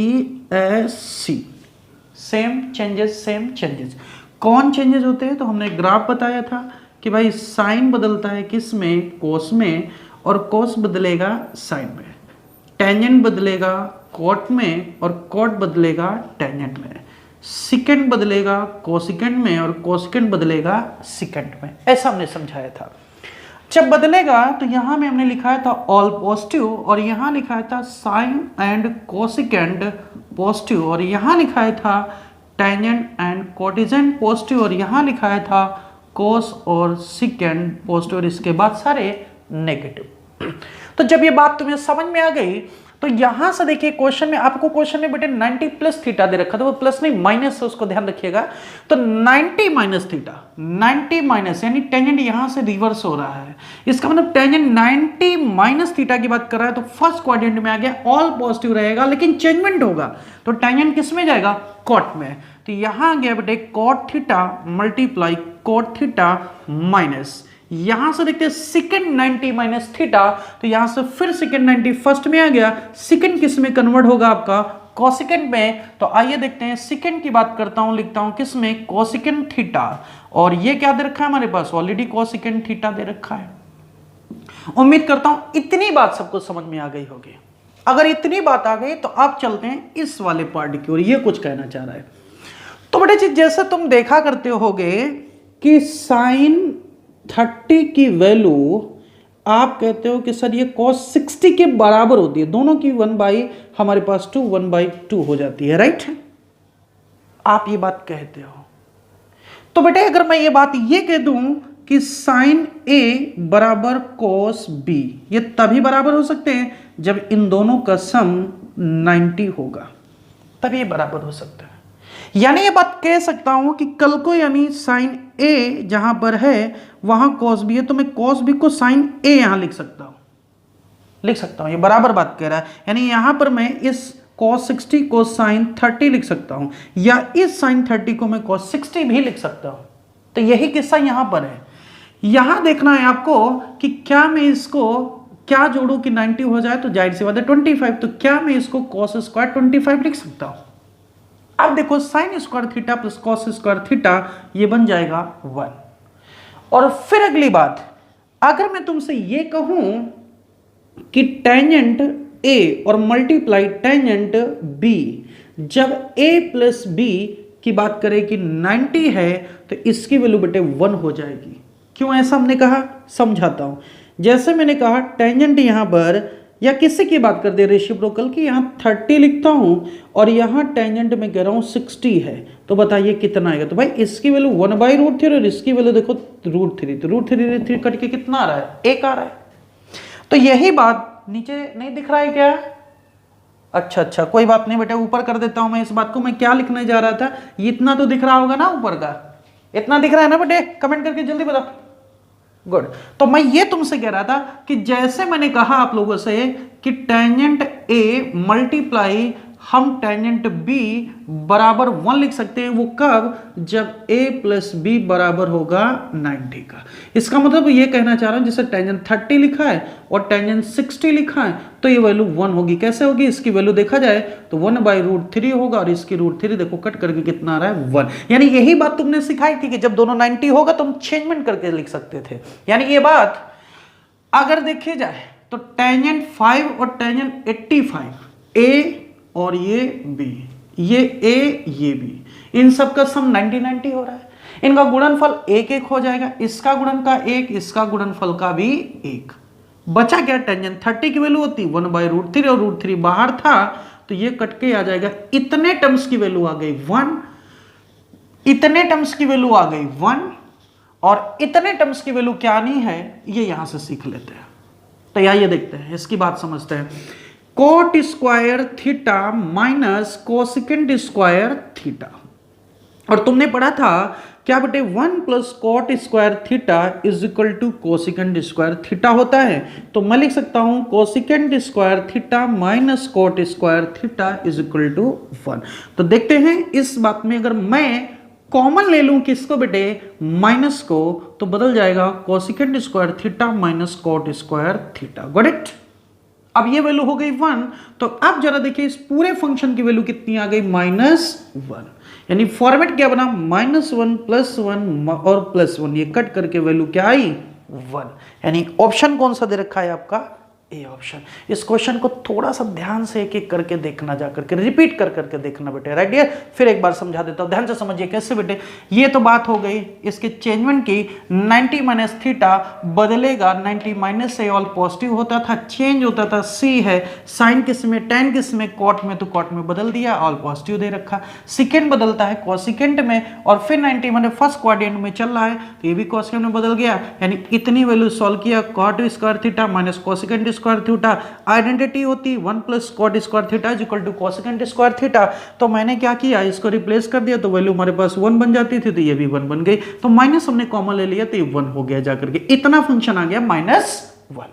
सेम चेंजेस। कौन चेंजेस होते हैं? तो हमने ग्राफ बताया था कि भाई साइन बदलता है किस में, कोस में, और कोस बदलेगा साइन में, टेंजेंट बदलेगा कॉट में और कॉट बदलेगा टेंजेंट में, सिकेंड बदलेगा कोसिकेंड में और कोसिकेंड बदलेगा सिकेंड में। ऐसा हमने समझाया था। जब बदलेगा तो यहां में हमने लिखा था ऑल पॉजिटिव और यहां लिखा था साइन एंड कोसिकेंड पॉजिटिव और यहां लिखा था टेंजेंट एंड कोटिजेंट पॉजिटिव और यहां लिखा था कोस और सिकेंड पॉजिटिव और इसके बाद सारे नेगेटिव। तो जब ये बात तुम्हें समझ में आ गई तो यहां से देखिए क्वेश्चन में आपको, क्वेश्चन में बेटे 90 प्लस थीटा दे रखा था, वो प्लस नहीं माइनस है, उसको ध्यान रखिएगा। तो 90 माइनस थीटा, 90 माइनस यानी टेंजेंट यहां से रिवर्स हो रहा है। इसका मतलब टेंजेंट 90 माइनस थीटा की बात कर रहा है तो फर्स्ट क्वाड्रेंट में आ गया, ऑल पॉजिटिव रहेगा लेकिन चेंजमेंट होगा तो टेंजेंट किस में जाएगा? कॉट में। तो यहां आ गया बेटे cot theta multiply cot theta minus, यहां से देखते हैं सेकंड 90 माइनस थीटा, तो यहां से फिर सेकंड 90 फर्स्ट में आ गया, सेकंड किस में कन्वर्ट होगा आपका? कोसिकेंड में। तो आइए देखते हैं, सेकंड की बात करता हूं, लिखता हूं किस में? Cosecant theta. और ये क्या दे रखा है हमारे पास? ऑलरेडी कोसिकेंड थीटा दे रखा है। उम्मीद करता हूं इतनी बात सबको समझ में आ गई होगी। अगर इतनी बात आ गई तो आप चलते हैं इस वाले पार्ट की ओर। ये कुछ कहना चाह रहा है। तो बेटे जी जैसे तुम देखा करते होगे कि साइन 30 की वैल्यू आप कहते हो कि सर ये cos 60 के बराबर होती है, दोनों की 1/, हमारे पास 1/2 हो जाती है, राइट? आप ये बात कहते हो। तो बेटे अगर मैं ये बात ये कह दूं कि साइन A बराबर cos B, ये तभी बराबर हो सकते हैं जब इन दोनों का सम 90 होगा, तभी ये बराबर हो सकता है। यानी ये बात कह सकता हूं कि कल को यानी साइन A जहां पर है वहां cos B है तो मैं cos B को साइन A यहां लिख सकता हूं, ये बराबर बात कह रहा है। यानी यहां पर मैं इस cos 60 को साइन 30 लिख सकता हूं या इस साइन 30 को मैं cos 60 भी लिख सकता हूं। तो यही किस्सा यहां पर है। यहां देखना है आपको कि क्या मैं इसको क्या जोड़ू कि 90 हो जाए, तो जाहिर सी बात है 25, तो क्या मैं इसको cos स्क्वायर 25 लिख सकता हूं? अब देखो sine square theta plus cos square theta ये बन जाएगा 1। और फिर अगली बात, अगर मैं तुमसे ये कहूं कि टेंजेंट A और मल्टीप्लाई टेंजेंट B, जब A प्लस B की बात करें कि 90 है तो इसकी वैल्यू बेटे 1 हो जाएगी। क्यों ऐसा हमने कहा? समझाता हूं। जैसे मैंने कहा टेंजेंट यहां पर या किसी की बात कर दे रेसिप्रोकल की, यहां 30 लिखता हूं और यहां टेंजेंट में कह रहा हूं 60 है, तो बताइए कितना आएगा? तो भाई इसकी वैल्यू 1/√3 और इसकी वैल्यू देखो √3, तो √3 कट के कितना आ रहा है? 1 आ रहा है। तो यही बात नीचे नहीं दिख रहा है क्या? अच्छा कोई बात नहीं बेटा, ऊपर कर देता हूं मैं इस बात को। मैं क्या लिखने जा रहा था, इतना तो दिख रहा होगा ना ऊपर का, इतना दिख रहा है ना बेटे? कमेंट करके जल्दी बताओ। गुड। तो मैं ये तुमसे कह रहा था कि जैसे मैंने कहा आप लोगों से कि टेंजेंट A मल्टीप्लाई हम टेंजेंट B बराबर 1 लिख सकते हैं, वो कब? जब A प्लस B बराबर होगा 90 का। इसका मतलब ये कहना चाह रहा हूं जैसे टेंजेंट 30 लिखा है और टेंजेंट 60 लिखा है तो ये वैल्यू 1 होगी। कैसे होगी? इसकी वैल्यू देखा जाए तो 1/√3 होगा और इसकी √3 देखो कट करके कितना आ रहा है? 1। यानी यही बात तुमने सिखाई थी कि जब दोनों 90 होगा तो हम चेंजमेंट करके लिख सकते थे। यानी ये बात अगर देखी जाए तो टेंजेंट 5 और टेंजेंट 85, A और ये B, ये A ये B, इन सब का सम 90 हो रहा है। इनका गुणनफल 1 हो जाएगा, इसका गुणन का 1, इसका गुणनफल का भी 1। बचा क्या? टेंजेंट 30 की वैल्यू होती 1/√3 और √3 बाहर था तो ये कट के आ जाएगा। इतने टर्म्स की वैल्यू आ गई 1, इतने टर्म्स की वैल्यू आ गई 1 और इतने टर्म्स की वैल्यू क्या आनी है ये यहां से सीख लेते हैं। तो ये देखते हैं, इसकी बात समझते हैं। Cot square theta minus cosecant square theta. और तुमने पढ़ा था क्या बेटे 1 plus cot square theta is equal to cosecant square theta होता है। तो मैं लिख सकता हूं cosecant square theta minus cot square theta is equal to 1। तो देखते हैं इस बात में अगर मैं कॉमन ले लूं किसको बेटे, माइनस को, तो बदल जाएगा cosecant square theta minus cot square theta. Got it. अब ये वैल्यू हो गई 1। तो अब जरा देखिए इस पूरे फंक्शन की वैल्यू कितनी आ गई, -1। यानी फॉर्मेट क्या बना, -1 + 1 और +1, ये कट करके वैल्यू क्या आई, 1। यानी ऑप्शन कौन सा दे रखा है आपका, ए ऑप्शन। इस क्वेश्चन को थोड़ा सा ध्यान से एक एक करके देखना, जा करके रिपीट कर करके देखना बेटे, राइट डियर। फिर एक बार समझा देता हूं, ध्यान से समझिए कैसे बेटे। ये तो बात हो गई इसके चेंजमेंट की, 90 माइनस थीटा बदलेगा, 90 माइनस से ऑल पॉजिटिव होता था, चेंज होता था, सी है, साइन किस में, टेन किस में, कॉट में, तो कॉट में बदल दिया, ऑल पॉजिटिव दे रखा। सेकेंड बदलता है कोसिकेंट में, और फिर 90 माने फर्स्ट क्वाड्रेंट में चल रहा है, तो ये भी कोसिकेंट में बदल गया। यानी इतनी वैल्यू सॉल्व किया, cot square theta minus cosecant square theta, identity होती 1 plus cot square theta is equal to cosecant square theta. तो मैंने क्या किया, इसको रिप्लेस कर दिया, तो वैल्यू हमारे पास 1 बन जाती थी, तो ये भी 1 बन गई। तो माइनस हमने कॉमन ले लिया, तो ये 1 हो गया जाकर के, इतना फंक्शन आ गया -1।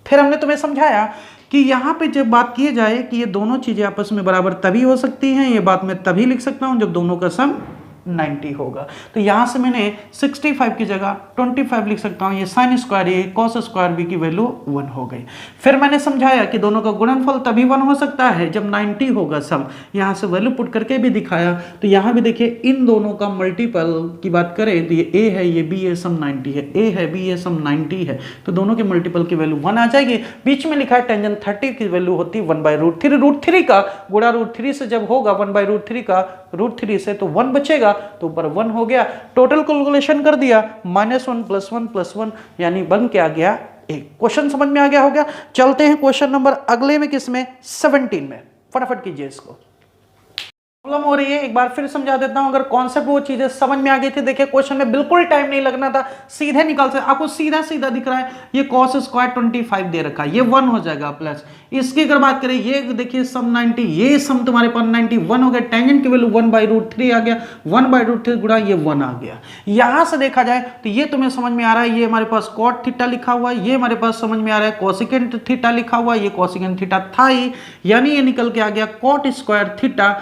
फिर हमने तुम्हें समझाया कि यहां पे जब बात की जाए कि ये दोनों चीजें आपस में बराबर तभी हो सकती हैं, ये बात मैं तभी लिख सकता हूं जब दोनों का सम 90 होगा। तो यहां से मैंने 65 की जगह 25 लिख सकता हूं, ये साइन स्क्वायर ए कॉस स्क्वायर बी की वैल्यू 1 हो गई। फिर मैंने समझाया कि दोनों का गुणनफल तभी 1 हो सकता है जब 90 होगा सम। यहां से वैल्यू पुट करके भी दिखाया, तो यहां भी देखिए इन दोनों का मल्टीपल की बात करें तो ये ए है, ये बी है, सम 90 है, ए है, बी है, सम 90 है, तो दोनों के मल्टीपल की वैल्यू 1 आ जाएगी। बीच में लिखा है टेंजेंट 30 की वैल्यू होती 1/√3, √3 का गुणा √3 से जब होगा 1/√3 का √3 से, तो 1 बचेगा, तो ऊपर 1 हो गया। टोटल कैलकुलेशन कर दिया, -1 + 1 + 1, यानी बन के आ गया 1। क्वेश्चन समझ में आ गया होगा। चलते हैं क्वेश्चन नंबर अगले में, किसमें, 17 में। फटाफट कीजिए इसको। प्रॉब्लम हो रही है, एक बार फिर समझा देता हूं। अगर कॉन्सेप्ट वो चीजें समझ में आ गई थी, देखिए क्वेश्चन में बिल्कुल टाइम नहीं लगना था, सीधे निकाल सकते। आपको सीधा सीधा दिख रहा है, ये cos स्क्वायर 25 दे रखा है, ये 1 हो जाएगा प्लस। इसकी अगर बात करें, ये देखिए सम 90, ये सम तुम्हारे पास 91 हो गया, टेंजेंट की वैल्यू 1/√3 आ गया, 1/√3 गुणा ये 1 आ गया। यहां से देखा जाए तो ये तुम्हें समझ में आ रहा है, ये हमारे पास कॉट थीटा लिखा हुआ है, ये हमारे पास समझ में आ रहा है कोसिकेंट थीटा लिखा हुआ है, ये कोसिकेंट थीटा था ही, यानी ये निकल के आ गया cot square theta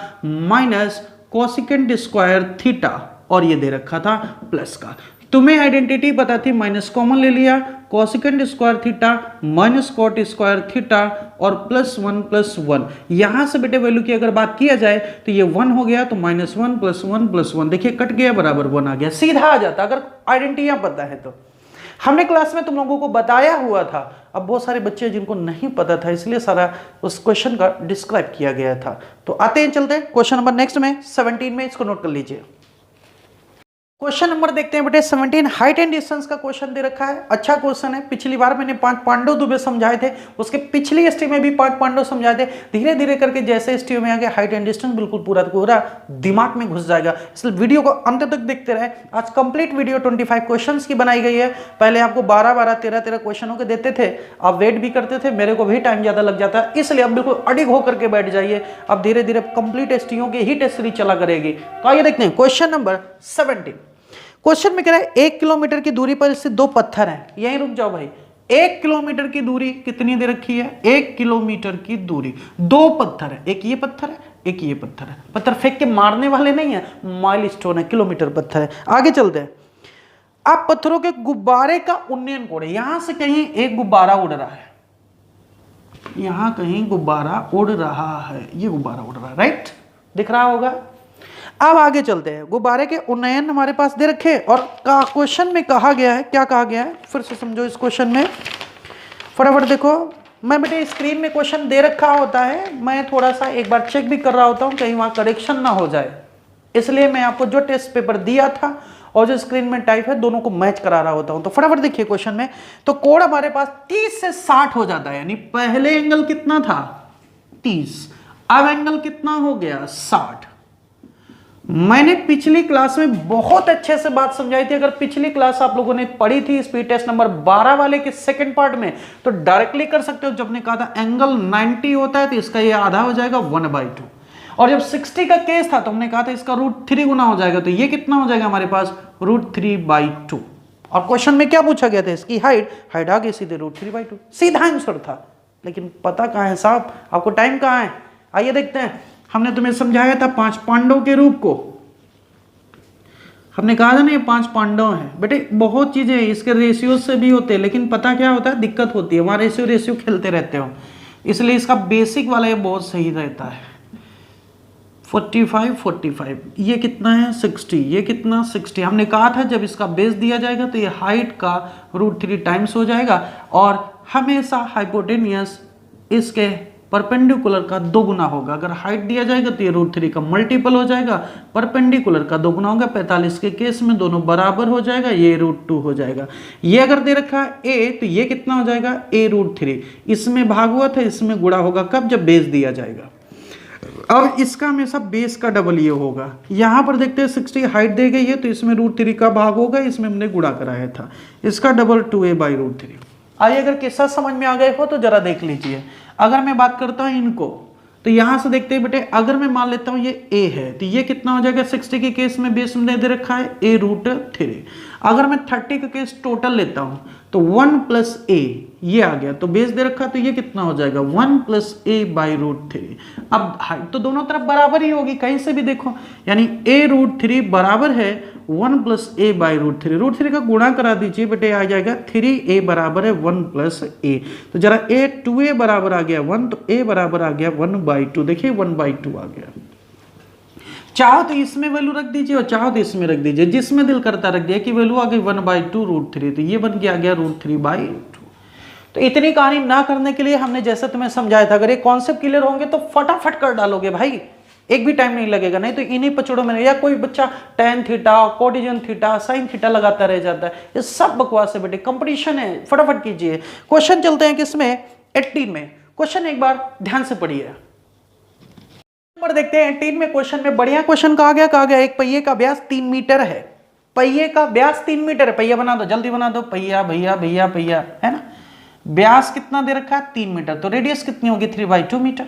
minus cosecant square theta, और ये दे रखा था प्लस का। तुम्हें आइडेंटिटी पता थी, माइनस कॉमन ले लिया, cosecant square theta minus cot square theta और +1 + 1। यहां से बेटे वैल्यू की अगर बात किया जाए तो ये 1 हो गया, तो -1 + 1 + 1, देखिए कट गया, बराबर 1 आ गया, सीधा आ जाता अगर आइडेंटिटी पता है तो। हमने क्लास में तुम लोगों को बताया हुआ था, अब बहुत सारे बच्चे जिनको नहीं पता था, इसलिए सारा उस क्वेश्चन का डिस्क्राइब किया गया था। तो आते हैं, चलते हैं क्वेश्चन नंबर नेक्स्ट में, 17 में, इसको नोट कर लीजिए। क्वेश्चन नंबर देखते हैं बेटे 17, हाइट एंड डिस्टेंस का क्वेश्चन दे रखा है। अच्छा क्वेश्चन है, पिछली बार मैंने 5 पांडव दुबे समझाए थे, उसके पिछली एसटी में भी 5 पांडव समझाए थे। धीरे धीरे करके जैसे एसटी में आ गया, हाइट एंड डिस्टेंस बिल्कुल पूरा पूरा दिमाग में घुस जाएगा, इसलिए वीडियो को अंत तक देखते रहे। आज कंप्लीट वीडियो 25 क्वेश्चन की बनाई गई है। पहले आपको 12-12, 13-13 क्वेश्चनों के देते थे, आप वेट भी करते थे, मेरे को भी टाइम ज्यादा लग जाता है, इसलिए अब बिल्कुल अडिग होकर के बैठ जाइए। अब धीरे धीरे कंप्लीट एसटीओ की ही टेस्ट सीरीज चला करेगी। तो आइए देखते हैं क्वेश्चन नंबर 17। क्वेश्चन में कह रहा है 1 किलोमीटर की दूरी पर इससे 2 पत्थर हैं। यहीं रुक जाओ भाई, 1 किलोमीटर की दूरी कितनी दे रखी है, 1 किलोमीटर की दूरी, 2 पत्थर है, एक ये पत्थर है, एक ये पत्थर है। पत्थर फेंक के मारने वाले नहीं है, माइलस्टोन है, किलोमीटर पत्थर है। आगे चलते हैं। आप पत्थरों के गुब्बारे का उन्नयन कोड, यहां से कहीं एक गुब्बारा उड़ रहा है, यहां कहीं गुब्बारा उड़ रहा है, ये गुब्बारा उड़ रहा है, राइट, दिख रहा होगा। अब आगे चलते हैं। गुब्बारे के उन्नयन हमारे पास दे रखे, और क्वेश्चन में कहा गया है, क्या कहा गया है, फिर से समझो इस क्वेश्चन में, फटाफट देखो। मैं बेटे स्क्रीन में क्वेश्चन दे रखा होता है, मैं थोड़ा सा एक बार चेक भी कर रहा होता हूं कहीं वहां करेक्शन ना हो जाए, इसलिए मैं आपको जो टेस्ट पेपर दिया था और जो स्क्रीन में टाइप है दोनों को मैच करा रहा होता हूं। तो फटाफट देखिए क्वेश्चन में, तो कोण हमारे पास 30 से 60 हो जाता है, यानी पहले एंगल कितना था 30, अब एंगल कितना हो गया 60, मैंने पिछली क्लास में बहुत अच्छे से बात समझाई थी। अगर पिछली क्लास आप लोगों ने पढ़ी थी स्पीड टेस्ट नंबर 12 वाले के सेकंड पार्ट में, तो डायरेक्टली कर सकते हो। जब ने कहा था एंगल 90 होता है तो इसका ये आधा हो जाएगा 1/2, और जब 60 का केस था तो हमने कहा था इसका √3 गुना हो जाएगा, तो ये कितना हो जाएगा हमारे पास √3/2। और क्वेश्चन में क्या पूछा गया था, इसकी हाइट आ गई सीधे √3/2, सीधा आंसर था। लेकिन पता कहाँ है साहब, आपको टाइम कहाँ है, आइए देखते हैं। हमने तुम्हें समझाया था 5 पांडवों के रूप को, हमने कहा था ना ये 5 पांडव हैं। बेटे बहुत चीजें इसके रेशियो से भी होते हैं, लेकिन पता क्या होता है, दिक्कत होती है, वहां रेशियो खेलते रहते हो, इसलिए इसका बेसिक वाला ये बहुत सही रहता है। 45 ये कितना है 60, ये कितना 60। हमने कहा था जब इसका बेस दिया जाएगा तो ये हाइट का √3 टाइम्स हो जाएगा, और हमेशा हाइपोटेनियस इसके परपेंडिकुलर का 2 गुना होगा। अगर हाइट दिया जाएगा तो ये √3 का मल्टीपल हो जाएगा, परपेंडिकुलर का 2 गुना होगा। 45 के केस में दोनों बराबर हो जाएगा, ये √2 हो जाएगा। ये अगर दे रखा है a, तो ये कितना हो जाएगा a√3। इसमें भाग हुआ था, इसमें गुणा होगा कब, जब बेस दिया जाएगा। अब इसका हमेशा बेस का डबल ये होगा। यहां पर देखते हैं 60 हाइट दी गई है तो इसमें √3 का भाग होगा, इसमें हमने गुणा कराया था, इसका डबल 2a/√3। आइए अगर किस्सा समझ में आ गए हो तो जरा देख लीजिए। अगर मैं बात करता हूं इनको, तो यहां से देखते हैं बेटे, अगर मैं मान लेता हूं ये a है तो ये कितना हो जाएगा 60 के केस में बेस में दे रखा है a√3। अगर मैं 30 का केस टोटल लेता हूं तो 1 + a ये आ गया, तो बेस दे रखा है तो ये कितना हो जाएगा 1 + a/√3। अब हाइट तो दोनों तरफ बराबर ही होगी, कहीं से भी देखो, यानी a√3 बराबर है 1 + a/√3। √3 का गुणा करा दीजिए बेटे, आ जाएगा 3a बराबर है 1 + a। तो जरा a 2a बराबर आ गया 1, तो a बराबर आ गया 1/2। देखिए 1/2 आ गया। चाहो तो इसमें वैल्यू रख दीजिए और चाहो तो इसमें रख दीजिए, जिसमें दिल करता रख दिया कि वैल्यू आ गई 1/2 √3, तो ये बन के आ गया √3/2। तो इतनी कहानी ना करने के लिए हमने जैसे तुम्हें समझाया था, अगर ये कॉन्सेप्ट क्लियर होंगे तो फटाफट कर डालोगे भाई, एक भी टाइम नहीं लगेगा। नहीं तो इन्हीं पचड़ों में, या कोई बच्चा tan theta, cotangent theta, sine theta लगाता रह जाता है, ये सब बकवास है बेटे। कंपटीशन है, फटाफट कीजिए। क्वेश्चन चलते हैं किसमें, 18 में। क्वेश्चन एक बार ध्यान से पढ़िए, नंबर देखते हैं 18 में। क्वेश्चन में बढ़िया क्वेश्चन कहा गया एक पहिए का व्यास 3 मीटर है। पहिए का व्यास 3 मीटर है। पहिया बना दो, जल्दी बना दो, पहिया भैया भैया पहिया, है ना। व्यास कितना दे रखा है 3 मीटर, तो रेडियस कितनी होगी 3/2 मीटर।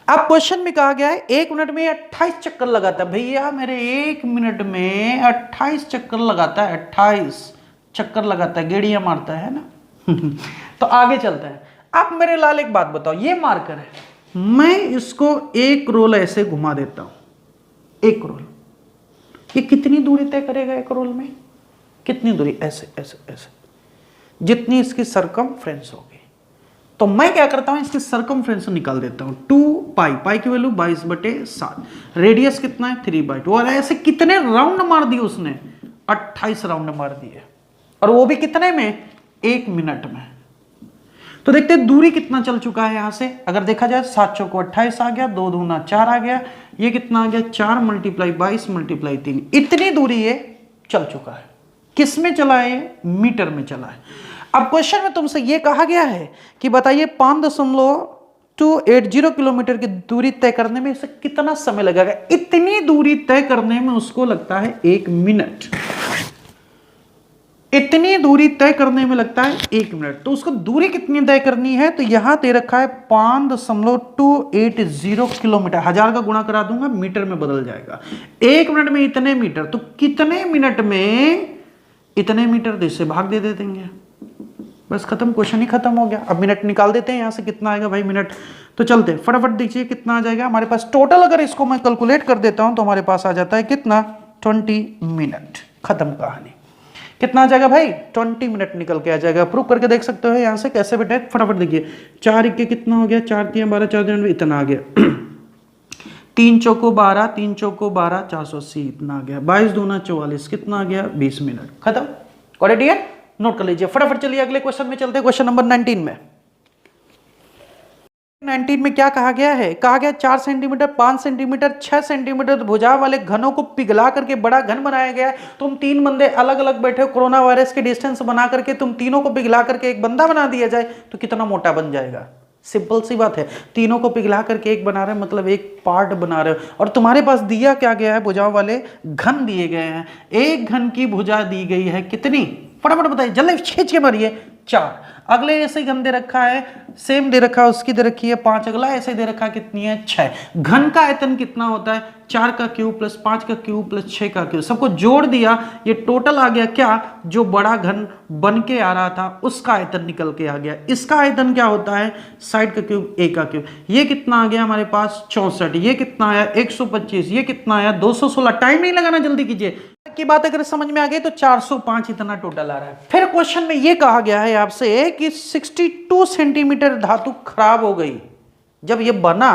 अब क्वेश्चन में कहा गया है 1 मिनट में 28 चक्कर लगाता है। भैया मेरे 1 मिनट में 28 चक्कर लगाता है, 28 चक्कर लगाता है, गेड़िया मारता है ना। तो आगे चलते हैं। आप मेरे लाल एक बात बताओ, ये मार्कर है, मैं इसको एक रोल ऐसे घुमा देता हूं, एक रोल, ये कितनी दूरी तय करेगा एक रोल में, कितनी दूरी, ऐसे ऐसे ऐसे, जितनी इसकी सरकमफ्रेंस होगी। तो मैं क्या करता हूं, इसकी सरकमफ्रेंस निकाल देता हूं, 2π, पाई की वैल्यू 22/7, रेडियस कितना है 3/2। और ऐसे कितने राउंड मार दिए उसने, 28 राउंड मार दिए, और वो भी कितने में, 1 मिनट में। तो देखते हैं दूरी कितना चल चुका है यहां से। अगर देखा जाए 7 चौको 28 आ गया, 2 दूना 4 आ गया, ये कितना आ गया 4 × 22 × 3, इतनी दूरी ये चल चुका है। किस में चला है, मीटर में चला है। अब क्वेश्चन में तुमसे ये कहा गया है कि बताइए 5.280 किलोमीटर की दूरी तय करने में इसे कितना समय लगेगा। इतनी दूरी तय करने में उसको लगता है 1 मिनट, इतनी दूरी तय करने में लगता है 1 मिनट। तो उसको दूरी कितनी तय करनी है, तो यहां दे रखा है 5.280 किलोमीटर। 1000 का गुणा करा दूंगा, मीटर में बदल जाएगा। 1 मिनट में इतने मीटर, तो कितने मिनट में इतने मीटर, तो इससे भाग दे देंगे, बस खत्म, क्वेश्चन ही खत्म हो गया। अब मिनट निकाल देते हैं, यहां से कितना आएगा भाई मिनट। तो चलते फटाफट देखिए कितना आ जाएगा हमारे पास टोटल। अगर इसको मैं कैलकुलेट कर देता हूं तो हमारे पास आ जाता है कितना, 20 मिनट। खत्म कहानी। कितना आ जाएगा भाई, 20 मिनट निकल के आ जाएगा। प्रूव करके देख सकते हो यहां से कैसे बेटे, फटाफट देखिए। 4 × कितना हो गया, 4 × 12, 4 × इतना आ गया। 3 चौको 12, 3 चौको 12, 480 इतना आ गया। 22 दूना 44, कितना आ गया 20 मिनट। खत्म। और डियर नोट कर लीजिए। फटाफट चलिए अगले क्वेश्चन में चलते हैं। क्वेश्चन नंबर 19 में। 19 में क्या कहा गया है, कहा गया 4 सेंटीमीटर, 5 सेंटीमीटर, 6 सेंटीमीटर भुजा वाले घनों को पिघला करके बड़ा घन बनाया गया है। तुम 3 बंदे अलग अलग बैठे हो, कोरोना वायरस के डिस्टेंस बना करके तुम तीनों को पिघला करके एक बंदा बना दिया जाए तो कितना मोटा बन जाएगा। सिंपल सी बात है, तीनों को पिघला करके एक बना रहे हैं, मतलब एक पार्ट बना रहे हो। और तुम्हारे पास दिया क्या गया है, भुजाओं वाले घन दिए गए हैं। एक घन की भुजा दी गई है कितनी, फटाफट बताइए, जल्दी खींच के मारिए, 4। अगले ऐसे घन दे रखा है, सेम दे रखा है, उसकी दे रखी है 5। अगला ऐसे दे रखा है, कितनी है, 6। घन का आयतन कितना होता है, 4 का क्यूब प्लस 5 का क्यूब प्लस 6 का क्यूब। सबको जोड़ दिया, ये टोटल आ गया क्या, जो बड़ा घन बन के आ रहा था उसका आयतन निकल के आ गया। इसका आयतन क्या होता है, साइड का क्यूब a का क्यूब। ये कितना आ गया हमारे पास 64। ये कितना आया 125। ये कितना आया 216। टाइम नहीं लगाना, जल्दी कीजिए। की बात अगर समझ में आ गई तो 405 इतना टोटल आ रहा है। फिर क्वेश्चन में ये कहा गया है आपसे कि 62 सेंटीमीटर धातु खराब हो गई। जब ये बना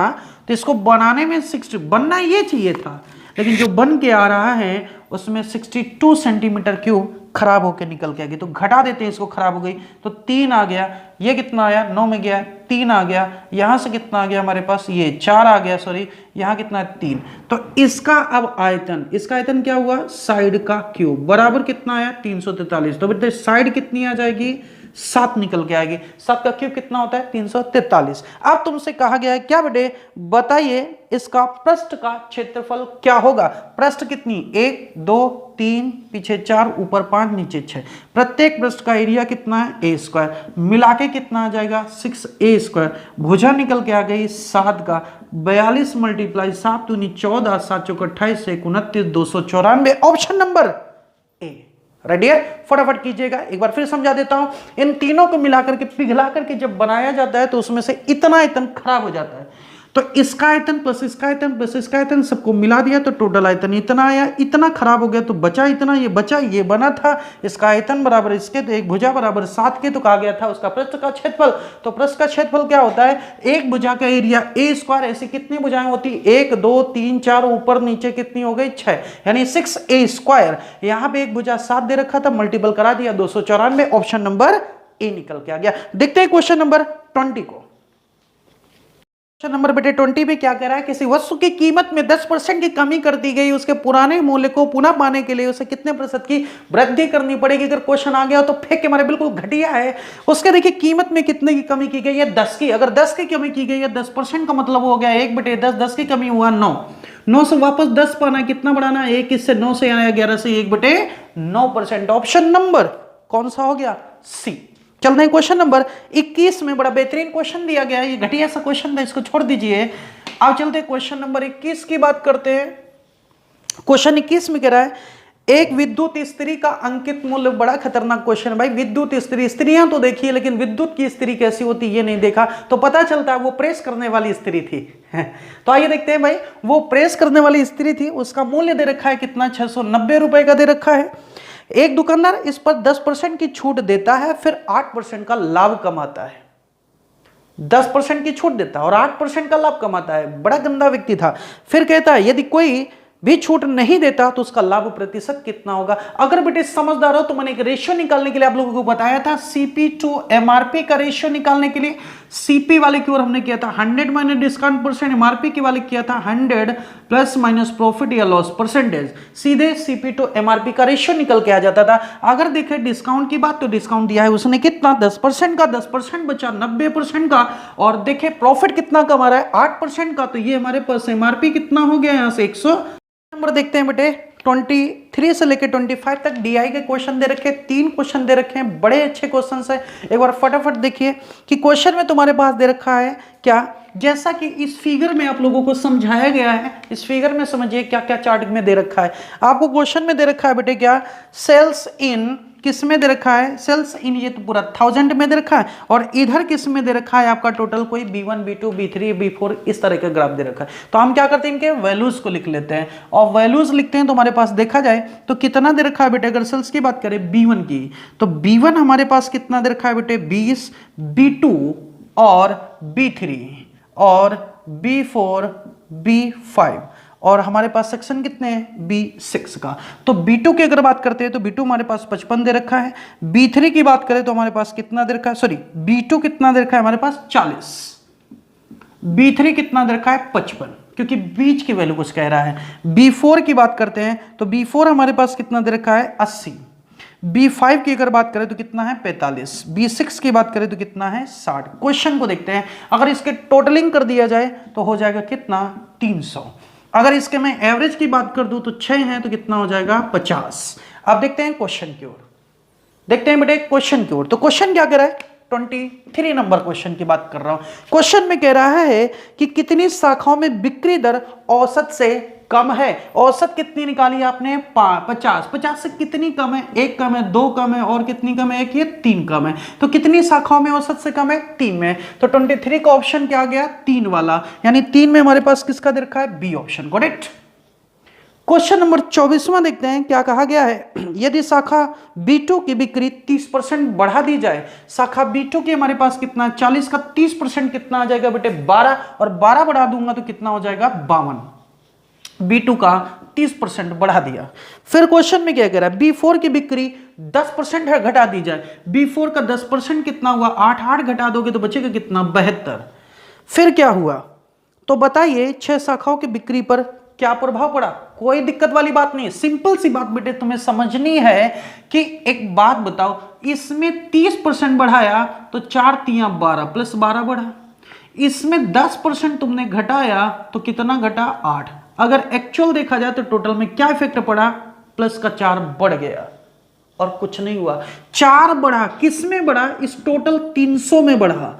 तो इसको बनाने में 60 बनना ये चाहिए था, लेकिन जो बन के आ रहा है उसमें 62 सेंटीमीटर क्यूब खराब होकर निकल के आ गई। तो घटा देते हैं इसको, खराब हो गई तो 3 आ गया। ये कितना आया, 9 में गया, 3 आ गया। यहां से कितना आ गया हमारे पास, ये 4 आ गया, सॉरी यहां कितना है 3। तो इसका अब आयतन, इसका आयतन क्या हुआ, साइड का क्यूब बराबर कितना आया 343। तो बेटे साइड कितनी आ जाएगी, 7 निकल के आएगी। 7 का क्यूब कितना होता है 343। अब तुमसे कहा गया है क्या बेटे, बताइए इसका पृष्ठ का क्षेत्रफल क्या होगा। पृष्ठ कितनी, 1 2 3, पीछे 4, ऊपर 5, नीचे 6। प्रत्येक पृष्ठ का एरिया कितना है, a स्क्वायर। मिला के कितना आ जाएगा 6a स्क्वायर। भुजा निकल के आ गई 7 का 42 मल्टीप्लाई 7 दूनी 14, 7 चौक 28 से 29, 294। Option number A. रेडी है, फटाफट कीजिएगा। एक बार फिर समझा देता हूं, इन तीनों को मिलाकर के पिघला करके जब बनाया जाता है तो उसमें से इतना आयतन खराब हो जाता है। तो इसका आयतन प्लस इसका आयतन प्लस इसका आयतन सबको मिला दिया तो टोटल आयतन इतना आया। इतना खराब हो गया तो बचा इतना, ये बचा, ये बना था। इसका आयतन बराबर इसके, तो एक भुजा बराबर 7 के, तो कहा गया था उसका पृष्ठ का क्षेत्रफल। तो पृष्ठ का क्षेत्रफल क्या होता है, एक भुजा का एरिया a स्क्वायर। ऐसी कितनी भुजाएं होती, 1 2 3 4, ऊपर नीचे कितनी हो गई 6, यानी 6a स्क्वायर। यहां पे एक भुजा 7 दे रखा था, मल्टीपल करा दिया 294। ऑप्शन नंबर ए निकल के आ गया। देखते हैं क्वेश्चन नंबर 20 को। क्वेश्चन नंबर बेटे 20 में क्या कह रहा है, किसी वस्तु की कीमत में 10% की कमी कर दी गई, उसके पुराने मूल्य को पुनः पाने के लिए उसे कितने प्रतिशत की वृद्धि करनी पड़ेगी। अगर क्वेश्चन आ गया तो फेंक के मारे, बिल्कुल घटिया है। उसके देखिए कीमत में कितने की कमी की गई है, 10 की। अगर 10 की कमी की गई है, 10% का मतलब हो गया 1 बटे 10, 10 की कमी हुआ 9। 9 से वापस 10 पाना, कितना बढ़ाना, 1 इससे 9 से आया 11 से 1 बटे 9%। ऑप्शन नंबर कौन सा हो गया, सी। चलते हैं क्वेश्चन नंबर 21 में। बड़ा बेहतरीन क्वेश्चन दिया गया है, ये घटिया सा क्वेश्चन था, इसको छोड़ दीजिए। अब चलते हैं क्वेश्चन नंबर 21 की बात करते हैं। क्वेश्चन 21 में कह रहा है, एक विद्युत इस्त्री का अंकित मूल्य। बड़ा खतरनाक क्वेश्चन है भाई। विद्युत इस्त्री, स्त्रियां तो देखिए, लेकिन विद्युत की इस्त्री कैसी होती ये नहीं देखा, तो पता चलता है वो प्रेस करने वाली इस्त्री थी। तो आइए देखते हैं भाई, वो प्रेस करने वाली इस्त्री थी, उसका मूल्य दे रखा है कितना, 690 रुपए का दे रखा है। एक दुकानदार इस पर 10% की छूट देता है, फिर 8% का लाभ कमाता है। 10% की छूट देता है और 8% का लाभ कमाता है। बड़ा गंदा व्यक्ति था। फिर कहता है यदि कोई भी छूट नहीं देता तो उसका लाभ प्रतिशत कितना होगा। अगर बेटे समझदार हो तो मैंने एक रेशियो निकालने के लिए आप लोगों को बताया था, सीपी टू एमआरपी का रेशियो निकालने के लिए। सीपी वाले की ओर हमने किया था 100 माइनस डिस्काउंट परसेंट, एमआरपी के वाले किया था 100 प्लस माइनस प्रॉफिट या लॉस परसेंटेज। सीधे सीपी टू एमआरपी का रेशियो निकल के आ जाता था। अगर देखे डिस्काउंट की बात, तो डिस्काउंट दिया है उसने कितना, 10% का, 10% बचा 90% का। और देखे प्रॉफिट कितना कमा रहा है, 8% का। तो ये हमारे पास एमआरपी कितना हो गया, यहां से 100 नंबर। देखते हैं बेटे 23 से लेकर 25 तक डीआई के क्वेश्चन दे रखे, 3 क्वेश्चन दे रखे हैं, बड़े अच्छे क्वेश्चन है। एक बार फटाफट देखिए कि क्वेश्चन में तुम्हारे पास दे रखा है क्या, जैसा कि इस फिगर में आप लोगों को समझाया गया है। इस फिगर में समझिए क्या क्या चार्ट में दे रखा है। आपको क्वेश्चन में दे रखा है बेटे क्या, सेल्स इन किस में दे रखा है, सेल्स इन, ये तो पूरा 1000 में दे रखा है। और इधर किस में दे रखा है आपका टोटल कोई B1 B2 B3 B4 इस तरह का ग्राफ दे रखा है। तो हम क्या करते हैं, इनके वैल्यूज को लिख लेते हैं। और वैल्यूज लिखते हैं तो हमारे पास देखा जाए तो कितना दे रखा है बेटे। अगर सेल्स की बात करें B1 की, तो B1 हमारे पास कितना दे रखा है बेटे, 20, B2 और B3 और B4 B5, और हमारे पास सेक्शन कितने हैं, B6 का। तो B2 की अगर बात करते हैं तो B2 हमारे पास 55 दे रखा है। B3 की बात करें तो हमारे पास कितना दे रखा है, सॉरी B2 कितना दे रखा है हमारे पास 40, B3 कितना दे रखा है 55, क्योंकि बीच की वैल्यू कुछ कह रहा है। B4 की बात करते हैं तो B4 हमारे पास कितना दे रखा है 80, B5 की अगर बात करें तो कितना है 45, B6 की बात करें तो कितना है 60। क्वेश्चन को देखते हैं, अगर इसके टोटलिंग कर दिया जाए तो हो जाएगा कितना 300। अगर इसके मैं एवरेज की बात कर दूं तो 6 है तो कितना हो जाएगा 50। अब देखते हैं क्वेश्चन की ओर, देखते हैं बेटे क्वेश्चन की ओर। तो क्वेश्चन क्या कह रहा है, 23 नंबर क्वेश्चन की बात कर रहा हूं। क्वेश्चन में कह रहा है कि कितनी शाखाओं में बिक्री दर औसत से कम है। औसत कितनी निकाली आपने 50, 50 से कितनी कम है, 1 कम है, 2 कम है और कितनी कम है, एक ये 3 कम है। तो कितनी शाखाओं में औसत से कम है, 3 में। तो 23 का ऑप्शन क्या आ गया 3 वाला, यानी 3 में हमारे पास किसका दे रखा है, B option, correct. Question number 24वां देखते हैं क्या कहा गया है। यदि शाखा B2 की बिक्री 30% बढ़ा दी जाए, शाखा B2 की हमारे पास कितना 40 का 30% कितना आ जाएगा बेटे 12, और 12 बढ़ा दूंगा तो कितना हो जाएगा 52। B2 का 30% बढ़ा दिया। फिर क्वेश्चन में क्या कह रहा है, B4 की बिक्री 10% है, घटा दी जाए। B4 का 10% कितना हुआ 8, 8 घटा दोगे तो बचेगा कितना 72। फिर क्या हुआ, तो बताइए 6 शाखाओं की बिक्री पर क्या प्रभाव पड़ा। कोई दिक्कत वाली बात नहीं है, सिंपल सी बात बेटे तुम्हें समझनी है कि एक बात बताओ, इसमें 30% बढ़ाया तो 4 तियां 12 प्लस 12 बढ़ा, इसमें 10% तुमने घटाया तो कितना घटा 8। अगर एक्चुअल देखा जाए तो टोटल में क्या इफेक्ट पड़ा, प्लस का 4 बढ़ गया और कुछ नहीं हुआ। 4 बढ़ा, किस में बढ़ा, इस टोटल 300 में बढ़ा,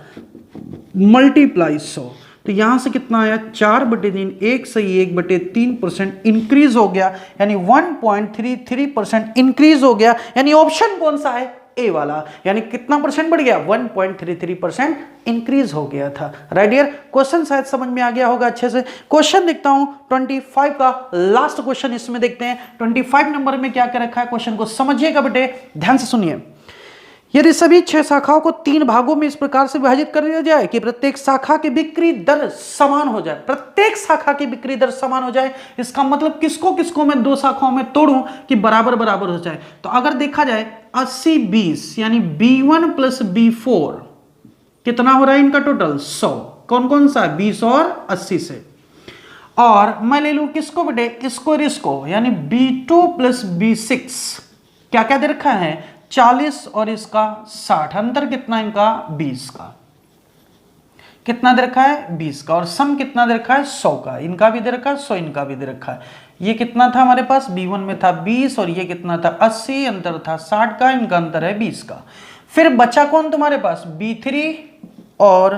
मल्टीप्लाई 100। तो यहां से कितना आया 4/3, 1 से 1/3% इंक्रीज हो गया, यानी 1.33% इंक्रीज हो गया। यानी ऑप्शन कौन सा है, ए वाला, यानी कितना परसेंट बढ़ गया 1.33% इंक्रीज हो गया था। राइट डियर, क्वेश्चन शायद समझ में आ गया होगा अच्छे से। क्वेश्चन देखता हूं 25 का लास्ट क्वेश्चन इसमें देखते हैं। 25 नंबर में क्या कर रखा है, क्वेश्चन को समझिएगा बेटे, ध्यान से सुनिए। यदि सभी 6 शाखाओं को 3 भागों में इस प्रकार से विभाजित कर दिया जाए कि प्रत्येक शाखा की बिक्री दर समान हो जाए, प्रत्येक शाखा की बिक्री दर समान हो जाए, इसका मतलब किसको किसको मैं 2 शाखाओं में तोड़ूं कि बराबर बराबर हो जाए। तो अगर देखा जाए 80-20 यानी B1 प्लस B4 कितना हो रहा है इनका टोटल 100, कौन कौन सा 20 और 80 से। और मैं ले लूं किसको बेटे, इसको और इसको, यानी B2 प्लस B6 क्या क्या दे रखा है 40 और इसका 60, अंतर कितना इनका 20 का, कितना दे रखा है 20 का, और सम कितना दे रखा है 100 का, इनका भी दे रखा है 100 इनका भी दे रखा है। ये कितना था हमारे पास B1 में था 20 और ये कितना था 80, अंतर था 60 का, इनका अंतर है 20 का। फिर बचा कौन तुम्हारे पास B3 और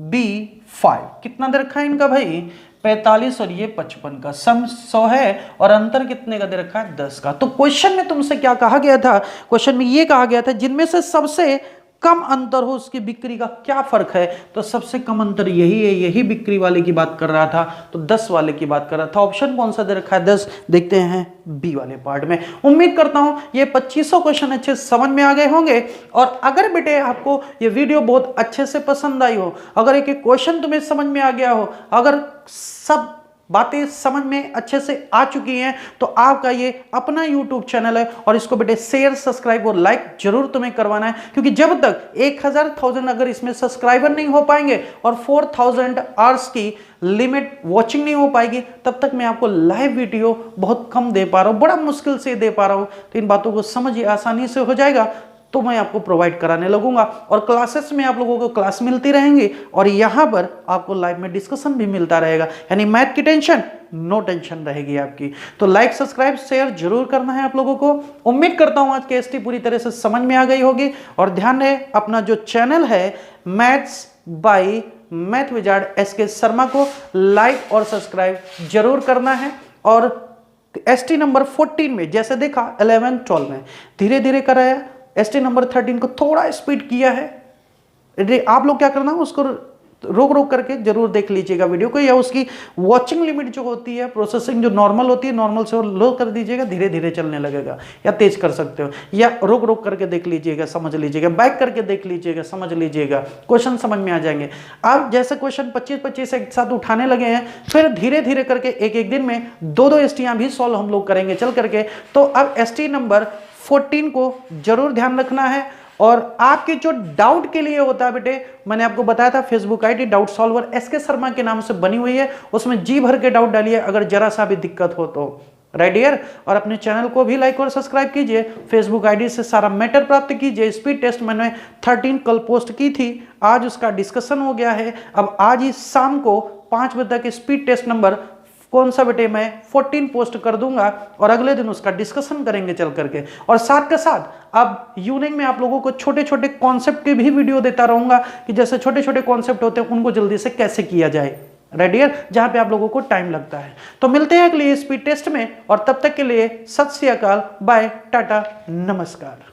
B5, कितना दे रखा है इनका भाई 45 और ये 55 का, सम 100 है और अंतर कितने का दे रखा है 10 का। तो क्वेश्चन में तुमसे क्या कहा गया था, क्वेश्चन में ये कहा गया था जिनमें से सबसे कम अंतर हो उसकी बिक्री का क्या फर्क है। तो सबसे कम अंतर यही है, यही बिक्री वाले की बात कर रहा था, तो 10 वाले की बात कर रहा था। ऑप्शन कौन सा दे रखा है 10, देखते हैं बी वाले पार्ट में। उम्मीद करता हूं ये 2500 क्वेश्चन अच्छे समझ में आ गए होंगे। और अगर बेटे आपको ये वीडियो बहुत अच्छे से पसंद आई हो, अगर एक एक क्वेश्चन तुम्हें समझ में आ गया हो, अगर सब बातें समझ में अच्छे से आ चुकी हैं, तो आपका ये अपना YouTube चैनल है और इसको बेटे शेयर सब्सक्राइब और लाइक जरूर तुम्हें करवाना है, क्योंकि जब तक 1000 अगर इसमें सब्सक्राइबर नहीं हो पाएंगे और 4000 आवर्स की लिमिट वॉचिंग नहीं हो पाएगी, तब तक मैं आपको लाइव वीडियो बहुत कम दे पा रहा हूं, बड़ा मुश्किल से दे पा रहा हूं। तो इन बातों को समझिए, आसानी से हो जाएगा तो मैं आपको प्रोवाइड कराने लगूंगा। और क्लासेस में आप लोगों को क्लास मिलती रहेंगी और यहाँ पर आपको लाइव में डिस्कशन भी मिलता रहेगा, यानी मैथ की टेंशन नो टेंशन रहेगी आपकी। तो लाइक सब्सक्राइब शेयर जरूर करना है आप लोगों को। उम्मीद करता हूँ आज केएसटी पूरी तरह से समझ में आ गई होगी। और ध्यान रहे, अपना जो चैनल है maths by math wizard S K Sharma को लाइक और सब्सक्राइब जरूर करना है। और एसटी नंबर 14 में जैसे देखा 11 12 में धीरे धीरे कराया, एसटी नंबर 13 को थोड़ा स्पीड किया है। आप लोग क्या करना है, उसको रोक रोक करके जरूर देख लीजिएगा वीडियो को, या उसकी वॉचिंग लिमिट जो होती है, प्रोसेसिंग जो नॉर्मल होती है, नॉर्मल से लो कर दीजिएगा, धीरे धीरे चलने लगेगा, या तेज कर सकते हो, या रोक रोक करके देख लीजिएगा, समझ लीजिएगा, बैक करके देख लीजिएगा, समझ लीजिएगा, क्वेश्चन समझ में आ जाएंगे। अब जैसे क्वेश्चन 25-25 एक साथ उठाने लगे हैं, फिर धीरे धीरे करके एक एक दिन में 2-2 एसटीयां भी सॉल्व हम लोग करेंगे चल करके। तो अब एसटी नंबर 14 को जरूर ध्यान रखना है। और आपके जो डाउट के लिए होता है बेटे, मैंने आपको बताया था Facebook ID doubt solver S K Sharma के नाम से बनी हुई है, उसमें जी भर के डाउट डालिए। अगर जरा सा भी दिक्कत हो तो राइट डियर। और अपने चैनल को भी लाइक और सब्सक्राइब कीजिए। फेसबुक आईडी से सारा मैटर प्राप्त कीजिए। स्पीड टेस्ट मैंने 13 कल पोस्ट की थी, आज उसका डिस्कशन हो गया है। अब आज ही शाम को 5 बजे तक स्पीड टेस्ट नंबर कौन सा बेटे मैं 14 पोस्ट कर दूंगा और अगले दिन उसका डिस्कशन करेंगे चल करके। और साथ के साथ अब यूनिक में आप लोगों को छोटे छोटे कॉन्सेप्ट के भी वीडियो देता रहूंगा कि जैसे छोटे छोटे कॉन्सेप्ट होते हैं उनको जल्दी से कैसे किया जाए, राइट डियर, जहां पे आप लोगों को टाइम लगता है। तो मिलते हैं अगले स्पीड टेस्ट में, और तब तक के लिए सत श्री अकाल, बाय, टाटा, नमस्कार।